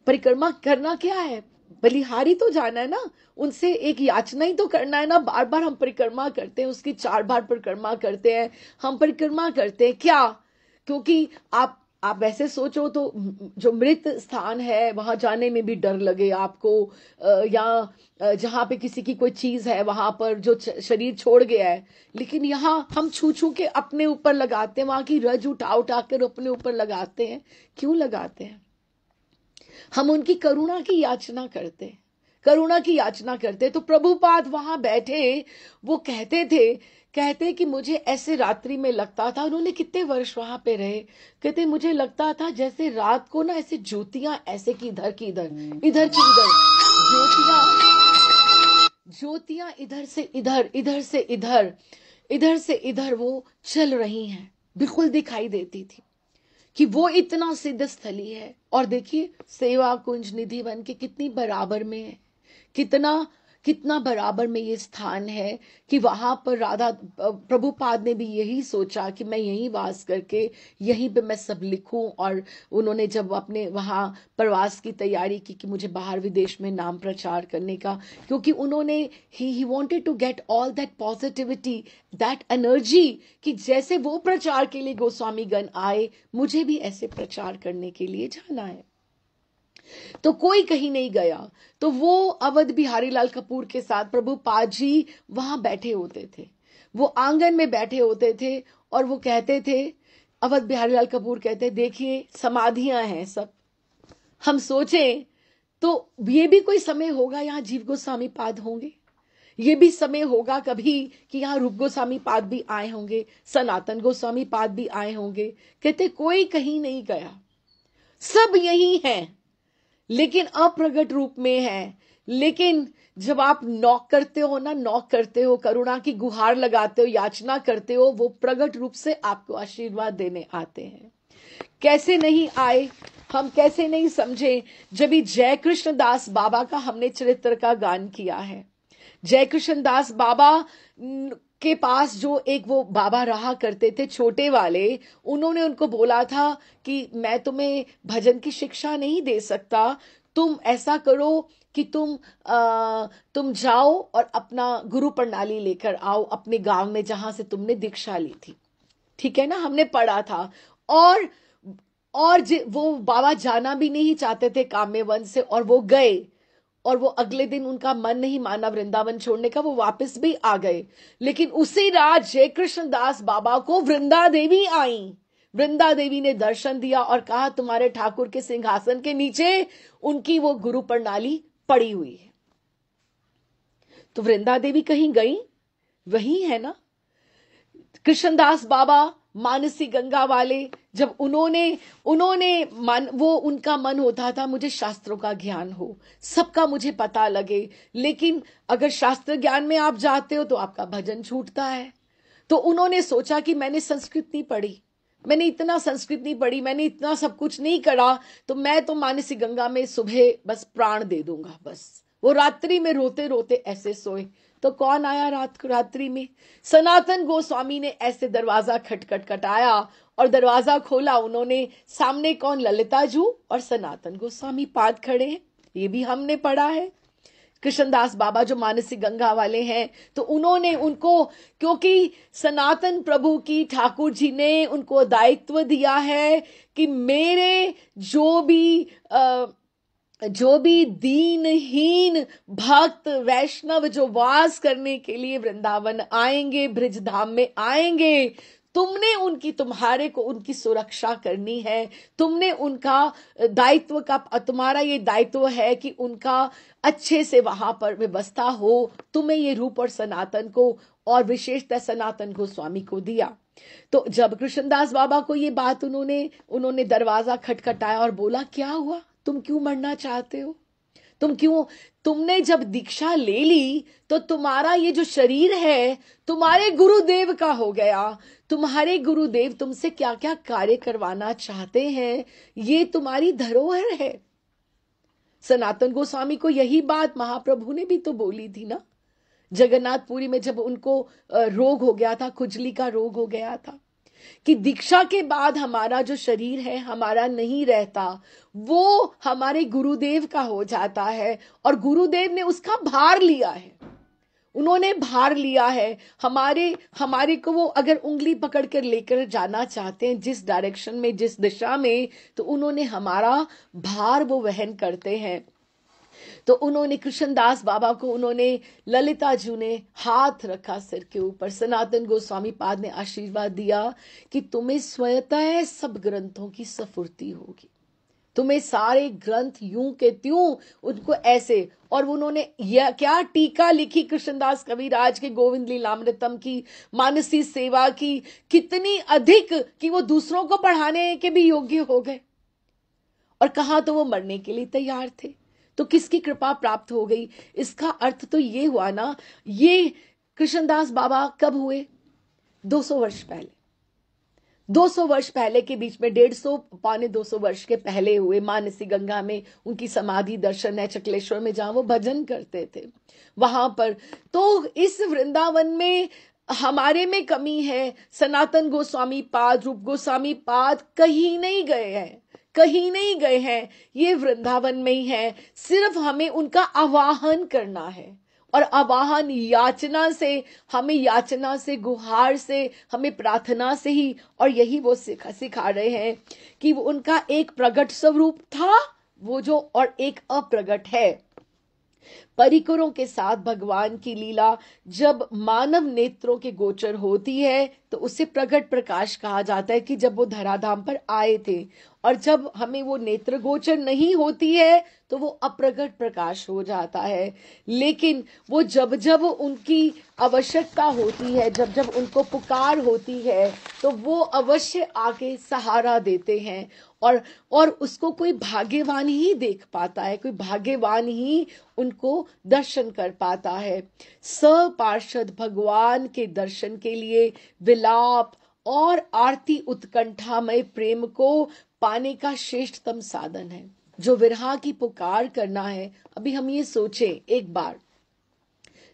परिक्रमा करना क्या है? बलिहारी तो जाना है ना, उनसे एक याचना ही तो करना है ना। बार बार हम परिक्रमा करते हैं, उसकी 4 बार परिक्रमा करते हैं। हम परिक्रमा करते हैं क्या? क्योंकि आप वैसे सोचो तो जो मृत स्थान है वहां जाने में भी डर लगे आपको, या जहां पे किसी की कोई चीज है वहां पर जो शरीर छोड़ गया है, लेकिन यहाँ हम छू छू के अपने ऊपर लगाते हैं, वहां की रज उठा उठा कर अपने ऊपर लगाते हैं। क्यों लगाते हैं? हम उनकी करुणा की याचना करते, करुणा की याचना करते। तो प्रभुपाद वहां बैठे, वो कहते कि मुझे ऐसे रात्रि में लगता था, उन्होंने कितने वर्ष वहां पे रहे, कहते मुझे लगता था जैसे रात को ना ऐसे ज्योतियां ऐसे की इधर की इधर, इधर की इधर, ज्योतियां इधर से इधर, इधर से इधर, इधर से इधर वो चल रही हैं, बिल्कुल दिखाई देती थी कि वो इतना सिद्ध स्थली है। और देखिए सेवा कुंज निधि वन के कितनी बराबर में है, कितना बराबर में ये स्थान है कि वहां पर राधा प्रभुपाद ने भी यही सोचा कि मैं यहीं वास करके यहीं पे मैं सब लिखूं। और उन्होंने जब अपने वहां प्रवास की तैयारी की कि मुझे बाहर विदेश में नाम प्रचार करने का, क्योंकि उन्होंने he wanted to get all that positivity, that energy, कि जैसे वो प्रचार के लिए गोस्वामी गण आए, मुझे भी ऐसे प्रचार करने के लिए जाना है। तो कोई कहीं नहीं गया। तो वो अवध बिहारी लाल कपूर के साथ प्रभुपाद जी वहां बैठे होते थे, वो आंगन में बैठे होते थे और वो कहते थे, अवध बिहारी लाल कपूर कहते, देखिए समाधियां हैं सब, हम सोचें तो ये भी कोई समय होगा यहाँ जीव गोस्वामी पाद होंगे, ये भी समय होगा कभी कि यहाँ रूप गोस्वामी पाद भी आए होंगे, सनातन गोस्वामी पाद भी आए होंगे। कहते कोई कहीं नहीं गया, सब यही हैं, लेकिन अप्रगट रूप में है। लेकिन जब आप नॉक करते हो ना, नॉक करते हो, करुणा की गुहार लगाते हो, याचना करते हो, वो प्रगट रूप से आपको आशीर्वाद देने आते हैं। कैसे नहीं आए, हम कैसे नहीं समझे? जब भी जय कृष्ण दास बाबा का हमने चरित्र का गान किया है, जय कृष्ण दास बाबा के पास जो एक वो बाबा रहा करते थे छोटे वाले, उन्होंने उनको बोला था कि मैं तुम्हें भजन की शिक्षा नहीं दे सकता, तुम ऐसा करो कि तुम जाओ और अपना गुरु प्रणाली लेकर आओ अपने गांव में जहां से तुमने दीक्षा ली थी। ठीक है ना, हमने पढ़ा था। और वो बाबा जाना भी नहीं चाहते थे काम्यवन से, और वो गए, और वो अगले दिन उनका मन नहीं माना वृंदावन छोड़ने का, वो वापस भी आ गए। लेकिन उसी रात जय कृष्ण दास बाबा को वृंदा देवी आई। वृंदा देवी ने दर्शन दिया और कहा तुम्हारे ठाकुर के सिंहासन के नीचे उनकी वो गुरु प्रणाली पड़ी हुई है। तो वृंदा देवी कहीं गई? वही है ना। कृष्णदास बाबा मानसी गंगा वाले, जब उन्होंने उनका मन होता था मुझे शास्त्रों का ज्ञान हो, सबका मुझे पता लगे। लेकिन अगर शास्त्र ज्ञान में आप जाते हो तो आपका भजन छूटता है। तो उन्होंने सोचा कि मैंने संस्कृत नहीं पढ़ी, मैंने इतना संस्कृत नहीं पढ़ी, मैंने इतना सब कुछ नहीं करा, तो मैं तो मानसी गंगा में सुबह बस प्राण दे दूंगा। बस वो रात्रि में रोते रोते ऐसे सोए। तो कौन आया रात्रि में? सनातन गोस्वामी ने ऐसे दरवाजा खटखटाया और दरवाजा खोला। उन्होंने सामने कौन? ललिता जू और सनातन गोस्वामी पाद खड़े हैं। ये भी हमने पढ़ा है। कृष्णदास बाबा जो मानसी गंगा वाले हैं, तो उन्होंने उनको, क्योंकि सनातन प्रभु की ठाकुर जी ने उनको दायित्व दिया है कि मेरे जो भी दीनहीन भक्त वैष्णव जो वास करने के लिए वृंदावन आएंगे, ब्रिज धाम में आएंगे, तुमने तुम्हारे को उनकी सुरक्षा करनी है। तुमने उनका दायित्व का, तुम्हारा ये दायित्व है कि उनका अच्छे से वहां पर व्यवस्था हो। तुम्हें ये रूप और सनातन को, और विशेषतः सनातन गोस्वामी को दिया। तो जब कृष्णदास बाबा को ये बात उन्होंने दरवाजा खटखटाया और बोला क्या हुआ, तुम क्यों मरना चाहते हो? तुमने जब दीक्षा ले ली तो तुम्हारा ये जो शरीर है तुम्हारे गुरुदेव का हो गया। तुम्हारे गुरुदेव तुमसे क्या क्या कार्य करवाना चाहते हैं, ये तुम्हारी धरोहर है। सनातन गोस्वामी को यही बात महाप्रभु ने भी तो बोली थी ना, जगन्नाथपुरी में जब उनको रोग हो गया था, खुजली का रोग हो गया था, कि दीक्षा के बाद हमारा जो शरीर है हमारा नहीं रहता, वो हमारे गुरुदेव का हो जाता है, और गुरुदेव ने उसका भार लिया है। उन्होंने भार लिया है हमारे को। वो अगर उंगली पकड़ कर लेकर जाना चाहते हैं जिस डायरेक्शन में, जिस दिशा में, तो उन्होंने हमारा भार वो वहन करते हैं। तो उन्होंने कृष्णदास बाबा को, ललिता जी ने हाथ रखा सिर के ऊपर। सनातन गोस्वामी पाद ने आशीर्वाद दिया कि तुम्हें स्वतः सब ग्रंथों की स्फूर्ति होगी, तुम्हें सारे ग्रंथ यूं के त्यों उनको ऐसे। और उन्होंने यह क्या टीका लिखी कृष्णदास कविराज के गोविंद लीलामृतम की, मानसी सेवा की, कितनी अधिक कि वो दूसरों को पढ़ाने के भी योग्य हो गए। और कहा तो वो मरने के लिए तैयार थे। तो किसकी कृपा प्राप्त हो गई? इसका अर्थ तो ये हुआ ना, ये कृष्णदास बाबा कब हुए? 200 वर्ष पहले। 200 वर्ष पहले के बीच में, 150 पौने 200 वर्ष के पहले हुए। मानसी गंगा में उनकी समाधि दर्शन है, चकलेश्वर में जहां वो भजन करते थे, वहां पर। तो इस वृंदावन में हमारे में कमी है। सनातन गोस्वामी पाद, रूप गोस्वामी पाद कहीं नहीं गए हैं, कहीं नहीं गए हैं, ये वृंदावन में ही है। सिर्फ हमें उनका आवाहन करना है, और आवाहन याचना से, हमें याचना से, गुहार से, हमें प्रार्थना से ही। और यही वो सिखा रहे हैं कि वो उनका एक प्रगट स्वरूप था वो जो, और एक अप्रगट है। परिकरों के साथ भगवान की लीला जब मानव नेत्रों के गोचर होती है तो उसे प्रगट प्रकाश कहा जाता है, कि जब वो धराधाम पर आए थे। और जब हमें वो नेत्र गोचर नहीं होती है तो वो अप्रगट प्रकाश हो जाता है। लेकिन वो जब जब उनकी आवश्यकता होती है, जब जब उनको पुकार होती है, तो वो अवश्य आके सहारा देते हैं। और उसको कोई भाग्यवान ही देख पाता है, कोई भाग्यवान ही उनको दर्शन कर पाता है। सपार्षद भगवान के दर्शन के लिए विलाप और आरती उत्कंठामय प्रेम को पाने का श्रेष्ठतम साधन है। जो विरहा की पुकार करना है, अभी हम ये सोचें एक बार,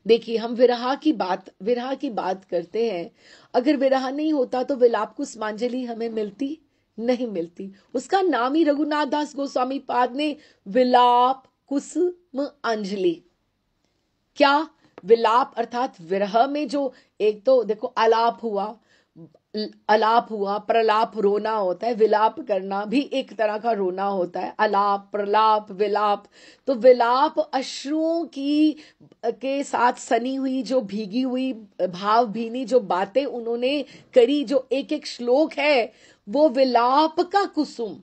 देखिए हम विरहा की बात करते हैं। अगर विरहा नहीं होता तो विलाप कुसुमांजलि हमें मिलती नहीं मिलती। उसका नाम ही रघुनाथ दास गोस्वामी पाद ने विलाप कुसुम अंजलि, क्या विलाप अर्थात विरह में जो एक तो देखो अलाप हुआ, प्रलाप रोना होता है, विलाप करना भी एक तरह का रोना होता है। अलाप, प्रलाप, विलाप। तो विलाप अश्रुओं की के साथ सनी हुई, जो भीगी हुई भाव भीनी जो बातें उन्होंने करी, जो एक एक श्लोक है, वो विलाप का कुसुम,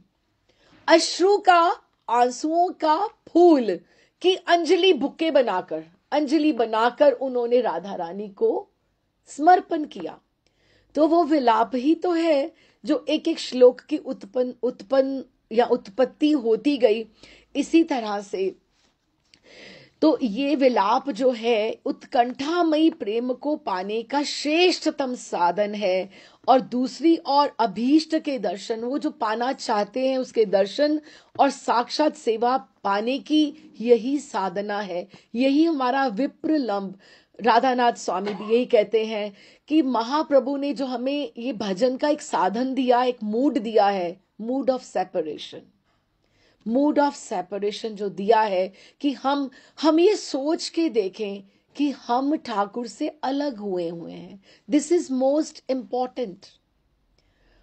अश्रु का, आंसुओं का फूल की अंजलि बनाकर उन्होंने राधा रानी को समर्पण किया। तो वो विलाप ही तो है जो एक एक श्लोक की उत्पन्न या उत्पत्ति होती गई। इसी तरह से तो ये विलाप जो है उत्कंठामयी प्रेम को पाने का श्रेष्ठतम साधन है। और दूसरी ओर अभीष्ट के दर्शन, वो जो पाना चाहते हैं उसके दर्शन और साक्षात सेवा पाने की यही साधना है, यही हमारा विप्रलंब। राधानाथ स्वामी भी यही कहते हैं कि महाप्रभु ने जो हमें ये भजन का एक साधन दिया, एक मूड दिया है, मूड ऑफ सेपरेशन जो दिया है, कि हम ये सोच के देखें कि हम ठाकुर से अलग हुए हैं। This is most important.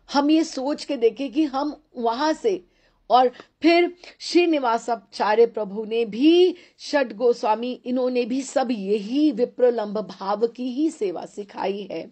हम ये सोच के देखें कि हम वहां से, और फिर श्रीनिवासाचार्य प्रभु ने भी, षड गोस्वामी, इन्होंने भी सब यही विप्रलंब भाव की ही सेवा सिखाई है।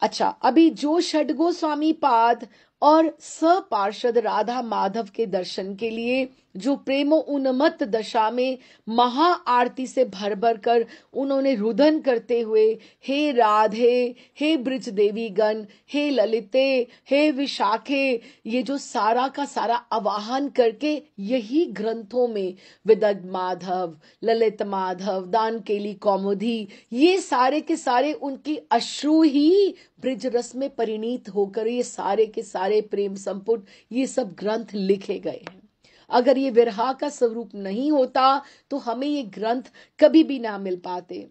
अच्छा, अभी जो षड गोस्वामी पाद और सपार्षद राधा माधव के दर्शन के लिए जो प्रेमो उन्मत्त दशा में महा आरती से भर भर कर उन्होंने रुदन करते हुए, हे राधे, हे ब्रिज देवी गण, हे ललिते, हे विशाखे, ये जो सारा का सारा आवाहन करके यही ग्रंथों में विदग्ध माधव, ललित माधव, दान केली कौमुदी, ये सारे के सारे उनकी अश्रु ही ब्रिज रस में परिणीत होकर ये सारे के सारे प्रेम संपुट, ये सब ग्रंथ लिखे गए हैं। अगर ये विरहा का स्वरूप नहीं होता तो हमें ये ग्रंथ कभी भी ना मिल पाते।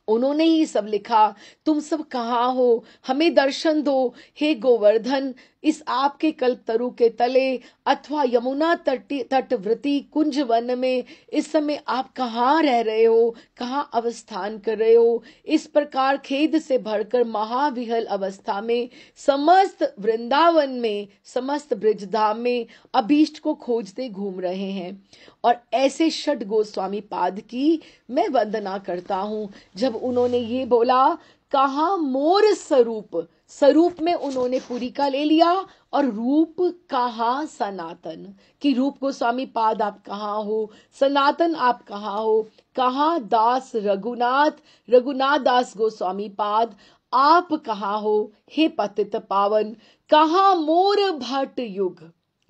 उन्होंने ही सब लिखा। तुम सब कहाँ हो, हमें दर्शन दो, हे गोवर्धन, इस आपके कल्पतरु के तले अथवा यमुना तटवर्ती कुंज वन में इस समय आप कहाँ रह रहे हो, कहाँ अवस्थान कर रहे हो। इस प्रकार खेद से भरकर महाविहल अवस्था में समस्त वृंदावन में, समस्त ब्रिजधाम में अभीष्ट को खोजते घूम रहे हैं। और ऐसे षड गोस्वामी पाद की मैं वंदना करता हूं। जब उन्होंने ये बोला, कहा मोर स्वरूप में उन्होंने पुरी का ले लिया, और रूप कहा सनातन, कि रूप गोस्वामी पाद आप कहाँ हो, सनातन आप कहाँ हो, कहा दास रघुनाथ दास गोस्वामी पाद आप कहाँ हो, हे पतित पावन, कहा मोर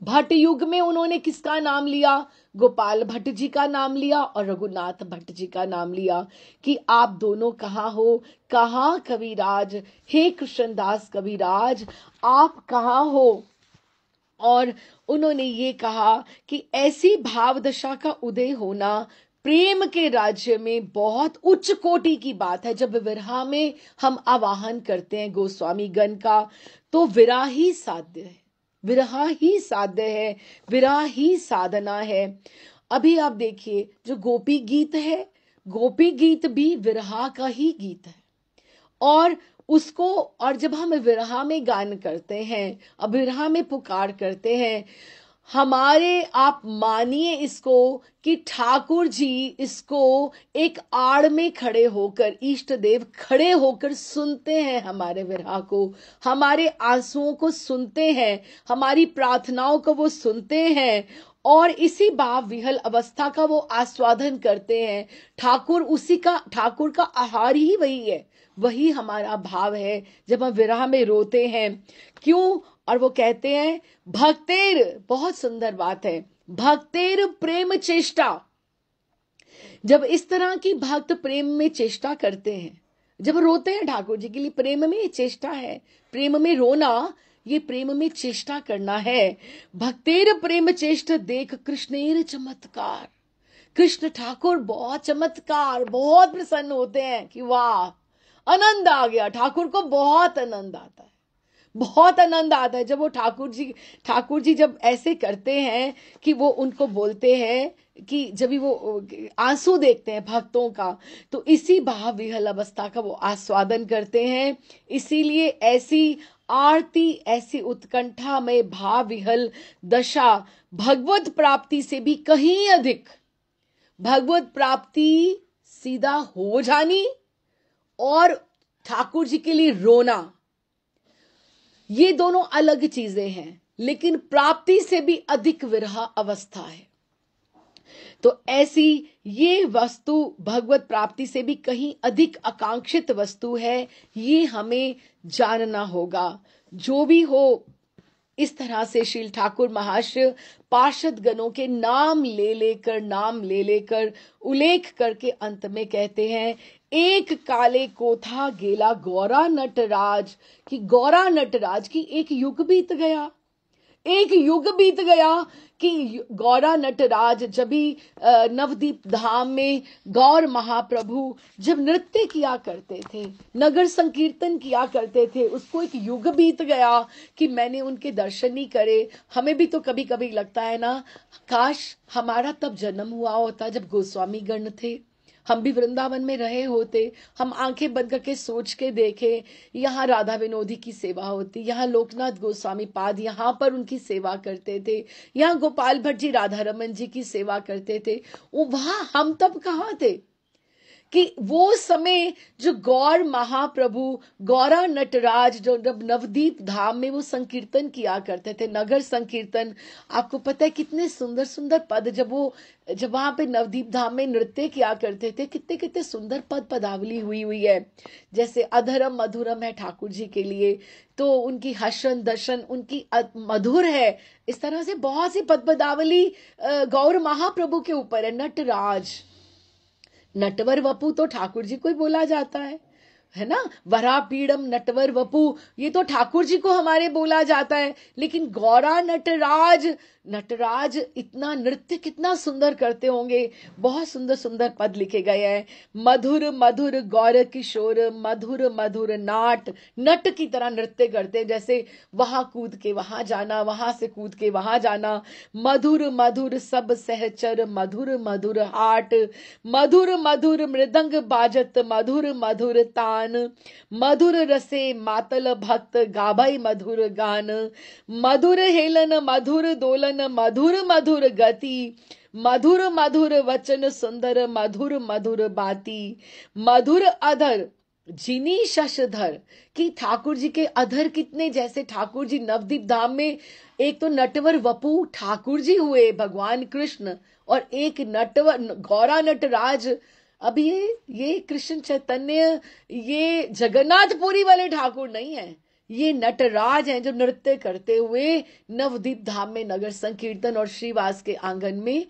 भट्ट युग में उन्होंने किसका नाम लिया, गोपाल भट्ट जी का नाम लिया और रघुनाथ भट्ट जी का नाम लिया, कि आप दोनों कहाँ हो, कहाँ कविराज, हे कृष्णदास कविराज आप कहाँ हो। और उन्होंने ये कहा कि ऐसी भाव दशा का उदय होना प्रेम के राज्य में बहुत उच्च कोटि की बात है। जब विरहा में हम आवाहन करते हैं गोस्वामी गण का, तो विरहा ही साध्य है, विरहा ही साधना है। अभी आप देखिए जो गोपी गीत है, गोपी गीत भी विरहा का ही गीत है। और जब हम विरहा में गान करते हैं, अब विरहा में पुकार करते हैं, हमारे, आप मानिए इसको कि ठाकुर जी इसको एक आड़ में खड़े होकर, इष्ट देव खड़े होकर सुनते हैं हमारे विरह को, हमारे आंसुओं को सुनते हैं, हमारी प्रार्थनाओं को वो सुनते हैं और इसी भाव विहल अवस्था का वो आस्वादन करते हैं। ठाकुर का आहार ही वही है, वही हमारा भाव है जब हम विरह में रोते हैं। क्यों? और वो कहते हैं भक्तेर, बहुत सुंदर बात है, भक्तेर प्रेम चेष्टा। जब इस तरह की भक्त प्रेम में चेष्टा करते हैं, जब रोते हैं ठाकुर जी के लिए, प्रेम में चेष्टा है, प्रेम में रोना, ये प्रेम में चेष्टा करना है। भक्तेर प्रेम चेष्ट देख कृष्णेर चमत्कार। कृष्ण ठाकुर बहुत चमत्कार, बहुत प्रसन्न होते हैं कि वाह, आनंद आ गया। ठाकुर को बहुत आनंद आता है, बहुत आनंद आता है जब वो ठाकुर जी जब ऐसे करते हैं कि वो उनको बोलते हैं कि जब भी वो आंसू देखते हैं भक्तों का, तो इसी भाव विहल अवस्था का वो आस्वादन करते हैं। इसीलिए ऐसी आरती, ऐसी उत्कंठा में भाव विहल दशा भगवत प्राप्ति से भी कहीं अधिक, भगवत प्राप्ति सीधा हो जानी और ठाकुर जी के लिए रोना, ये दोनों अलग चीजें हैं, लेकिन प्राप्ति से भी अधिक विरह अवस्था है। तो ऐसी ये वस्तु भगवत प्राप्ति से भी कहीं अधिक आकांक्षित वस्तु है, ये हमें जानना होगा। जो भी हो, इस तरह से श्रील ठाकुर महाशय पार्षद गणों के नाम ले लेकर उल्लेख करके अंत में कहते हैं, एक काले को था गेला गौरा नटराज, कि गौरा नटराज की एक युग बीत गया, एक युग बीत गया कि गौरा नटराज जब भी नवदीप धाम में गौर महाप्रभु जब नृत्य किया करते थे, नगर संकीर्तन किया करते थे, उसको एक युग बीत गया कि मैंने उनके दर्शन नहीं करे। हमें भी तो कभी कभी लगता है ना, काश हमारा तब जन्म हुआ होता जब गोस्वामी गण थे, हम भी वृंदावन में रहे होते, हम आंखें बंद करके सोच के देखें, यहाँ राधा विनोदी की सेवा होती, यहाँ लोकनाथ गोस्वामी पाद यहाँ पर उनकी सेवा करते थे, यहाँ गोपाल भट्ट जी राधा रमन जी की सेवा करते थे, वो वहां हम तब कहाँ थे कि वो समय जो गौर महाप्रभु गौरा नटराज जो जब नवदीप धाम में वो संकीर्तन किया करते थे, नगर संकीर्तन, आपको पता है कितने सुंदर सुंदर पद, जब वहां पे नवदीप धाम में नृत्य किया करते थे, कितने कितने सुंदर पदावली हुई है। जैसे अधरम मधुरम है ठाकुर जी के लिए, तो उनकी हसन दर्शन उनकी मधुर है। इस तरह से बहुत सी पदावली गौर महाप्रभु के ऊपर है। नटराज, नटवर वपु तो ठाकुर जी को ही बोला जाता है ना, वरा पीड़म नटवर वपु, ये तो ठाकुर जी को हमारे बोला जाता है। लेकिन गौरा नटराज इतना नृत्य कितना सुंदर करते होंगे, बहुत सुंदर सुंदर पद लिखे गए हैं। मधुर मधुर गौर किशोर, मधुर मधुर नट की तरह नृत्य करते, जैसे वहां कूद के वहां जाना, वहां से कूद के वहां जाना। मधुर मधुर सब सहचर, मधुर मधुर हाट, मधुर मधुर मृदंग बाजत, मधुर मधुर तान, मधुर रसे मातल भक्त गाभई मधुर गान, मधुर हेलन मधुर दोलन, मधुर मधुर गति, मधुर मधुर वचन सुंदर, मधुर मधुर बाती, मधुर अधर जिनी शशधर, कि ठाकुर जी के अधर कितने, जैसे ठाकुर जी नवदीप धाम में एक तो नटवर वपु ठाकुर जी हुए भगवान कृष्ण, और एक नटवर गौरा नटराज। अब ये कृष्ण चैतन्य, ये जगन्नाथपुरी वाले ठाकुर नहीं है, ये नटराज हैं जो नृत्य करते हुए नवदीप धाम में नगर संकीर्तन और श्रीवास के आंगन में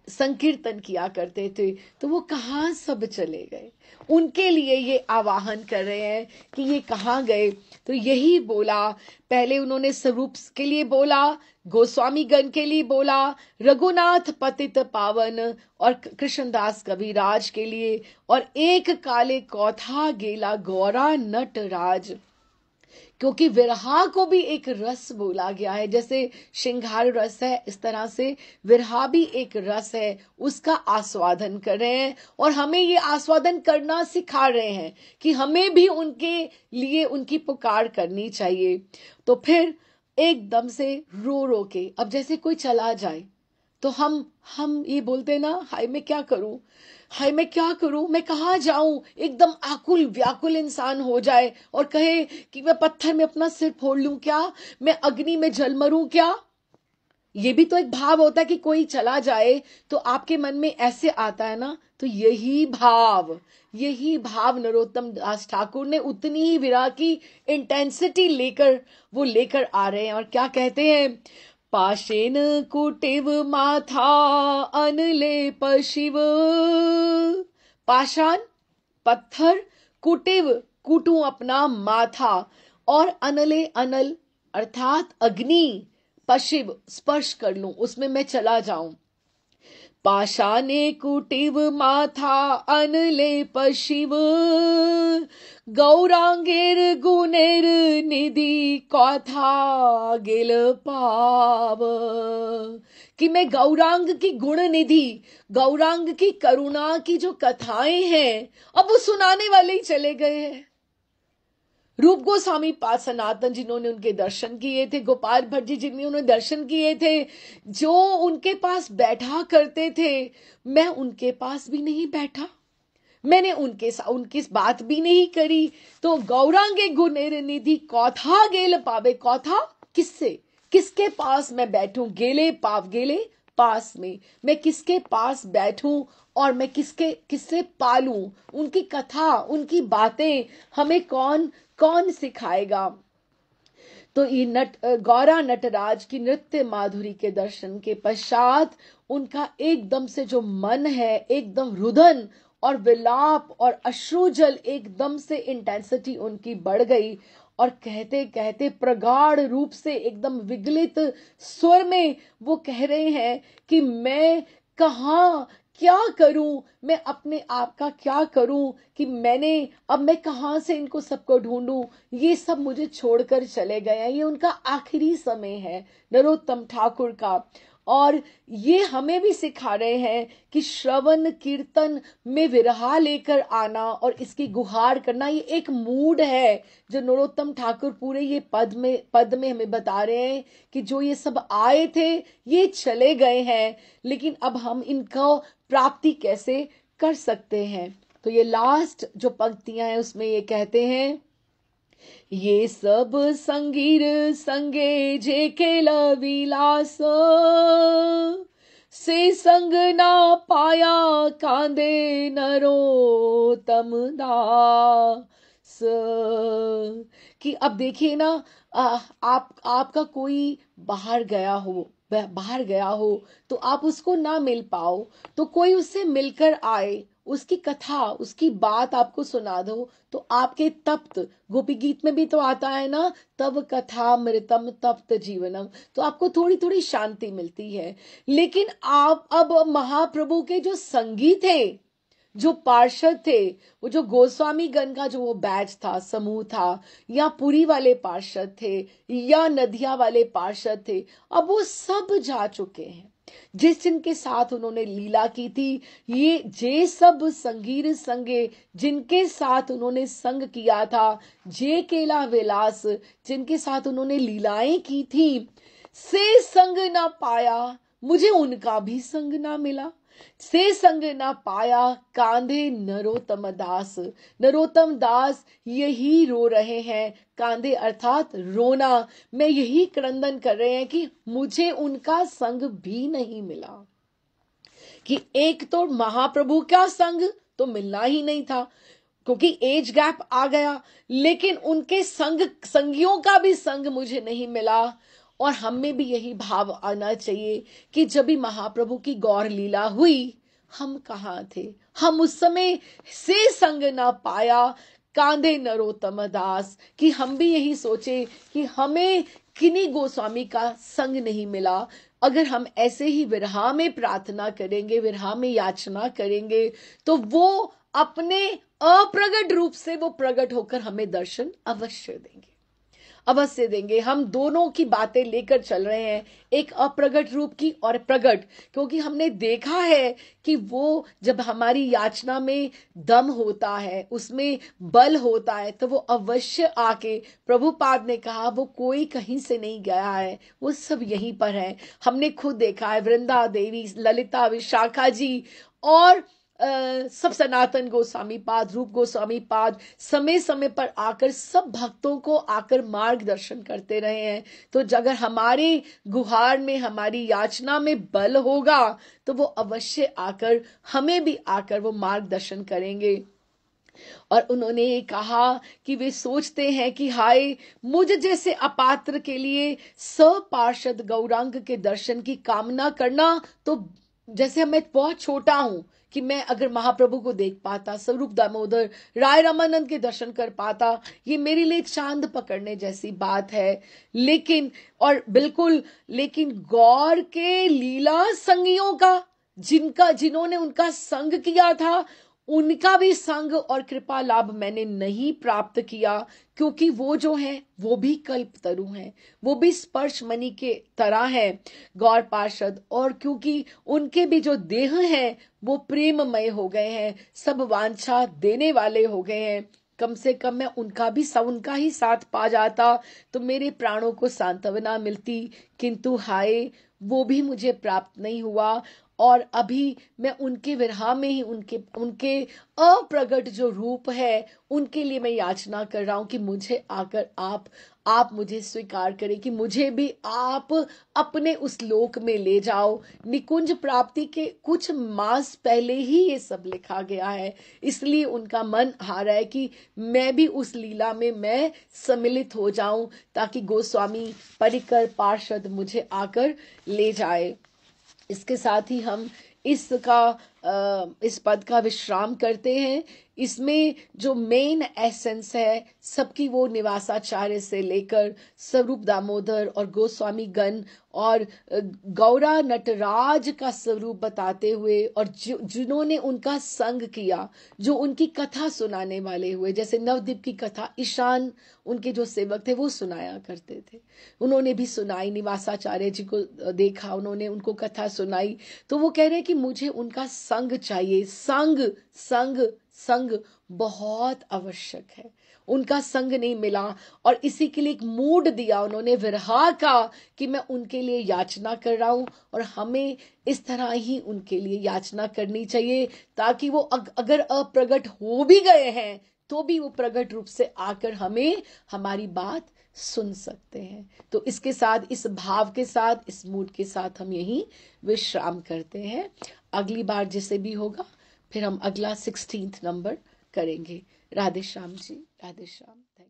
संकीर्तन किया करते थे। तो वो कहाँ सब चले गए, उनके लिए ये आवाहन कर रहे हैं कि ये कहाँ गए। तो यही बोला, पहले उन्होंने स्वरूप के लिए बोला, गोस्वामी गण के लिए बोला, रघुनाथ पतित पावन और कृष्णदास कविराज के लिए, और एक काले कौथा गेला गौरा नटराज, क्योंकि विरहा को भी एक रस बोला गया है। जैसे श्रृंगार रस है, इस तरह से विरहा भी एक रस है, उसका आस्वादन कर रहे हैं और हमें ये आस्वादन करना सिखा रहे हैं कि हमें भी उनके लिए उनकी पुकार करनी चाहिए। तो फिर एकदम से रो रो के। अब जैसे कोई चला जाए तो हम ये बोलते हैं ना, हाय मैं क्या करूं, हाय मैं क्या करूं, मैं कहाँ जाऊं, एकदम आकुल व्याकुल इंसान हो जाए और कहे कि मैं पत्थर में अपना सिर फोड़ लूं क्या, मैं अग्नि में जल मरूं क्या। ये भी तो एक भाव होता है कि कोई चला जाए तो आपके मन में ऐसे आता है ना। तो यही भाव नरोत्तम दास ठाकुर ने उतनी ही विरह की इंटेंसिटी लेकर आ रहे हैं। और क्या कहते हैं, पाशेन कुटिव माथा अनलेप शिव। पाषाण पत्थर, कुटिव कुटू अपना माथा, और अनले अनल अर्थात अग्नि, पशिव स्पर्श कर लूं, उसमें मैं चला जाऊं। पाशाने कुटिव माथा अनले पशिव, गौरांगेर गुणेर निधि कथा गेल पाव। कि मैं गौरांग की गुण निधि, गौरांग की करुणा की जो कथाएं हैं, अब वो सुनाने वाले ही चले गए हैं। रूप गोस्वामी पाद सनातन जिन्होंने उनके दर्शन किए थे, गोपाल भट्ट जी जिन्होंने दर्शन किए थे, जो उनके पास बैठा करते थे, मैं उनके पास भी नहीं बैठा, मैंने उनकी बात भी नहीं करी। तो गौरांगे गुणेर निधि कौथा गेल पावे। कौथा किससे, किसके पास मैं बैठूं, गेले पाव, गेले पास में, मैं किसके पास बैठूं और मैं किससे पालूं। उनकी कथा, उनकी बातें हमें कौन कौन सिखाएगा। तो ये गौरा नटराज की नृत्य माधुरी के दर्शन के पश्चात उनका एकदम से जो मन है, एकदम रुदन और विलाप और अश्रुजल, एकदम से इंटेंसिटी उनकी बढ़ गई। और कहते कहते प्रगाढ़ रूप से एकदम विगलित स्वर में वो कह रहे हैं कि मैं कहाँ क्या करूं, मैं अपने आप का क्या करूं, कि अब मैं कहां से इनको सबको ढूंढूं, ये सब मुझे छोड़कर चले गए हैं। ये उनका आखिरी समय है नरोत्तम ठाकुर का। और ये हमें भी सिखा रहे हैं कि श्रवण कीर्तन में विरहा लेकर आना और इसकी गुहार करना, ये एक मूड है जो नरोत्तम ठाकुर पूरे ये पद में हमें बता रहे हैं कि जो ये सब आए थे ये चले गए हैं, लेकिन अब हम इनको प्राप्ति कैसे कर सकते हैं। तो ये लास्ट जो पंक्तियां हैं उसमें ये कहते हैं, ये सब संगीर संगे जे केल विलास, से संग ना पाया कांदे नरोत्तम दास। कि अब देखिए ना, आपका कोई बाहर गया हो तो आप उसको ना मिल पाओ, तो कोई उससे मिलकर आए, उसकी कथा, उसकी बात आपको सुना दो, तो आपके तप्त, गोपी गीत में भी तो आता है ना, तव कथा मृतम तप्त जीवनम, तो आपको थोड़ी थोड़ी शांति मिलती है। लेकिन आप अब महाप्रभु के जो संगी थे, जो पार्षद थे, वो जो गोस्वामी गण का जो वो बैच था, समूह था, या पुरी वाले पार्षद थे, या नदिया वाले पार्षद थे, अब वो सब जा चुके हैं। जिनके साथ उन्होंने लीला की थी, ये जे सब संगीर संगे, जिनके साथ उन्होंने संग किया था, जे केला विलास, जिनके साथ उन्होंने लीलाएं की थी, से संग ना पाया, मुझे उनका भी संग ना मिला, से संग ना पाया कांधे नरोत्तम दास। नरोत्तम दास यही रो रहे हैं, कांधे अर्थात रोना में यही क्रंदन कर रहे हैं कि मुझे उनका संग भी नहीं मिला। कि एक तो महाप्रभु का संग तो मिलना ही नहीं था क्योंकि एज गैप आ गया, लेकिन उनके संगियों का भी संग मुझे नहीं मिला। और हम में भी यही भाव आना चाहिए कि जब भी महाप्रभु की गौर लीला हुई, हम कहाँ थे, हम उस समय से संग ना पाया कांधे नरोत्तम दास। कि हम भी यही सोचे कि हमें किन्हीं गोस्वामी का संग नहीं मिला। अगर हम ऐसे ही विरहा में प्रार्थना करेंगे, विरहा में याचना करेंगे, तो वो अपने अप्रगट रूप से वो प्रकट होकर हमें दर्शन अवश्य देंगे। अवश्य देंगे। हम दोनों की बातें लेकर चल रहे हैं, एक अप्रगट रूप की और प्रगट, क्योंकि हमने देखा है कि वो जब हमारी याचना में दम होता है, उसमें बल होता है, तो वो अवश्य आके, प्रभुपाद ने कहा वो कोई कहीं से नहीं गया है, वो सब यहीं पर है। हमने खुद देखा है, वृंदा देवी, ललिता, विशाखा जी और सब सनातन गोस्वामी पाद, रूप गोस्वामी पाद समय समय पर आकर सब भक्तों को आकर मार्गदर्शन करते रहे हैं। तो अगर हमारे गुहार में, हमारी याचना में बल होगा, तो वो अवश्य आकर, हमें भी आकर वो मार्गदर्शन करेंगे। और उन्होंने ये कहा कि वे सोचते हैं कि हाय, मुझ जैसे अपात्र के लिए सपार्षद गौरांग के दर्शन की कामना करना, तो जैसे मैं बहुत छोटा हूं कि मैं अगर महाप्रभु को देख पाता, स्वरूप दामोदर, राय रामानंद के दर्शन कर पाता, ये मेरे लिए चांद पकड़ने जैसी बात है। लेकिन और बिल्कुल, लेकिन गौर के लीला संगियों का, जिन्होंने उनका संग किया था, उनका भी संग और कृपा लाभ मैंने नहीं प्राप्त किया, क्योंकि वो जो है वो भी कल्पतरु हैं, वो भी स्पर्श मणि के तरह है गौर पार्षद। और क्योंकि उनके भी जो देह हैं वो प्रेममय हो गए हैं, सब वांछा देने वाले हो गए हैं। कम से कम मैं उनका ही साथ पा जाता तो मेरे प्राणों को सांत्वना मिलती, किंतु हाय, वो भी मुझे प्राप्त नहीं हुआ। और अभी मैं उनके विरह में ही, उनके उनके अप्रगट जो रूप है, उनके लिए मैं याचना कर रहा हूं कि मुझे आकर आप मुझे स्वीकार करें, कि मुझे भी आप अपने उस लोक में ले जाओ। निकुंज प्राप्ति के कुछ मास पहले ही ये सब लिखा गया है, इसलिए उनका मन आ रहा है कि मैं भी उस लीला में मैं सम्मिलित हो जाऊं, ताकि गोस्वामी परिकर पार्षद मुझे आकर ले जाए। इसके साथ ही हम इस पद का विश्राम करते हैं। इसमें जो मेन एसेंस है सबकी, वो निवासाचार्य से लेकर स्वरूप दामोदर और गोस्वामी गण और गौरा नटराज का स्वरूप बताते हुए, और जिन्होंने उनका संग किया, जो उनकी कथा सुनाने वाले हुए, जैसे नवदीप की कथा ईशान उनके जो सेवक थे वो सुनाया करते थे, उन्होंने भी सुनाई, निवासाचार्य जी को देखा, उन्होंने उनको कथा सुनाई। तो वो कह रहे हैं कि मुझे उनका संग चाहिए, संग संग संग बहुत आवश्यक है। उनका संग नहीं मिला, और इसी के लिए एक मूड दिया उन्होंने विरहा का, कि मैं उनके लिए याचना कर रहा हूं, और हमें इस तरह ही उनके लिए याचना करनी चाहिए, ताकि वो अगर अप्रगट हो भी गए हैं तो भी वो प्रगट रूप से आकर हमें हमारी बात सुन सकते हैं। तो इसके साथ, इस भाव के साथ, इस मूड के साथ हम यही विश्राम करते हैं। अगली बार जिसे भी होगा, फिर हम अगला 16th नंबर करेंगे। राधे श्याम जी, राधे श्याम।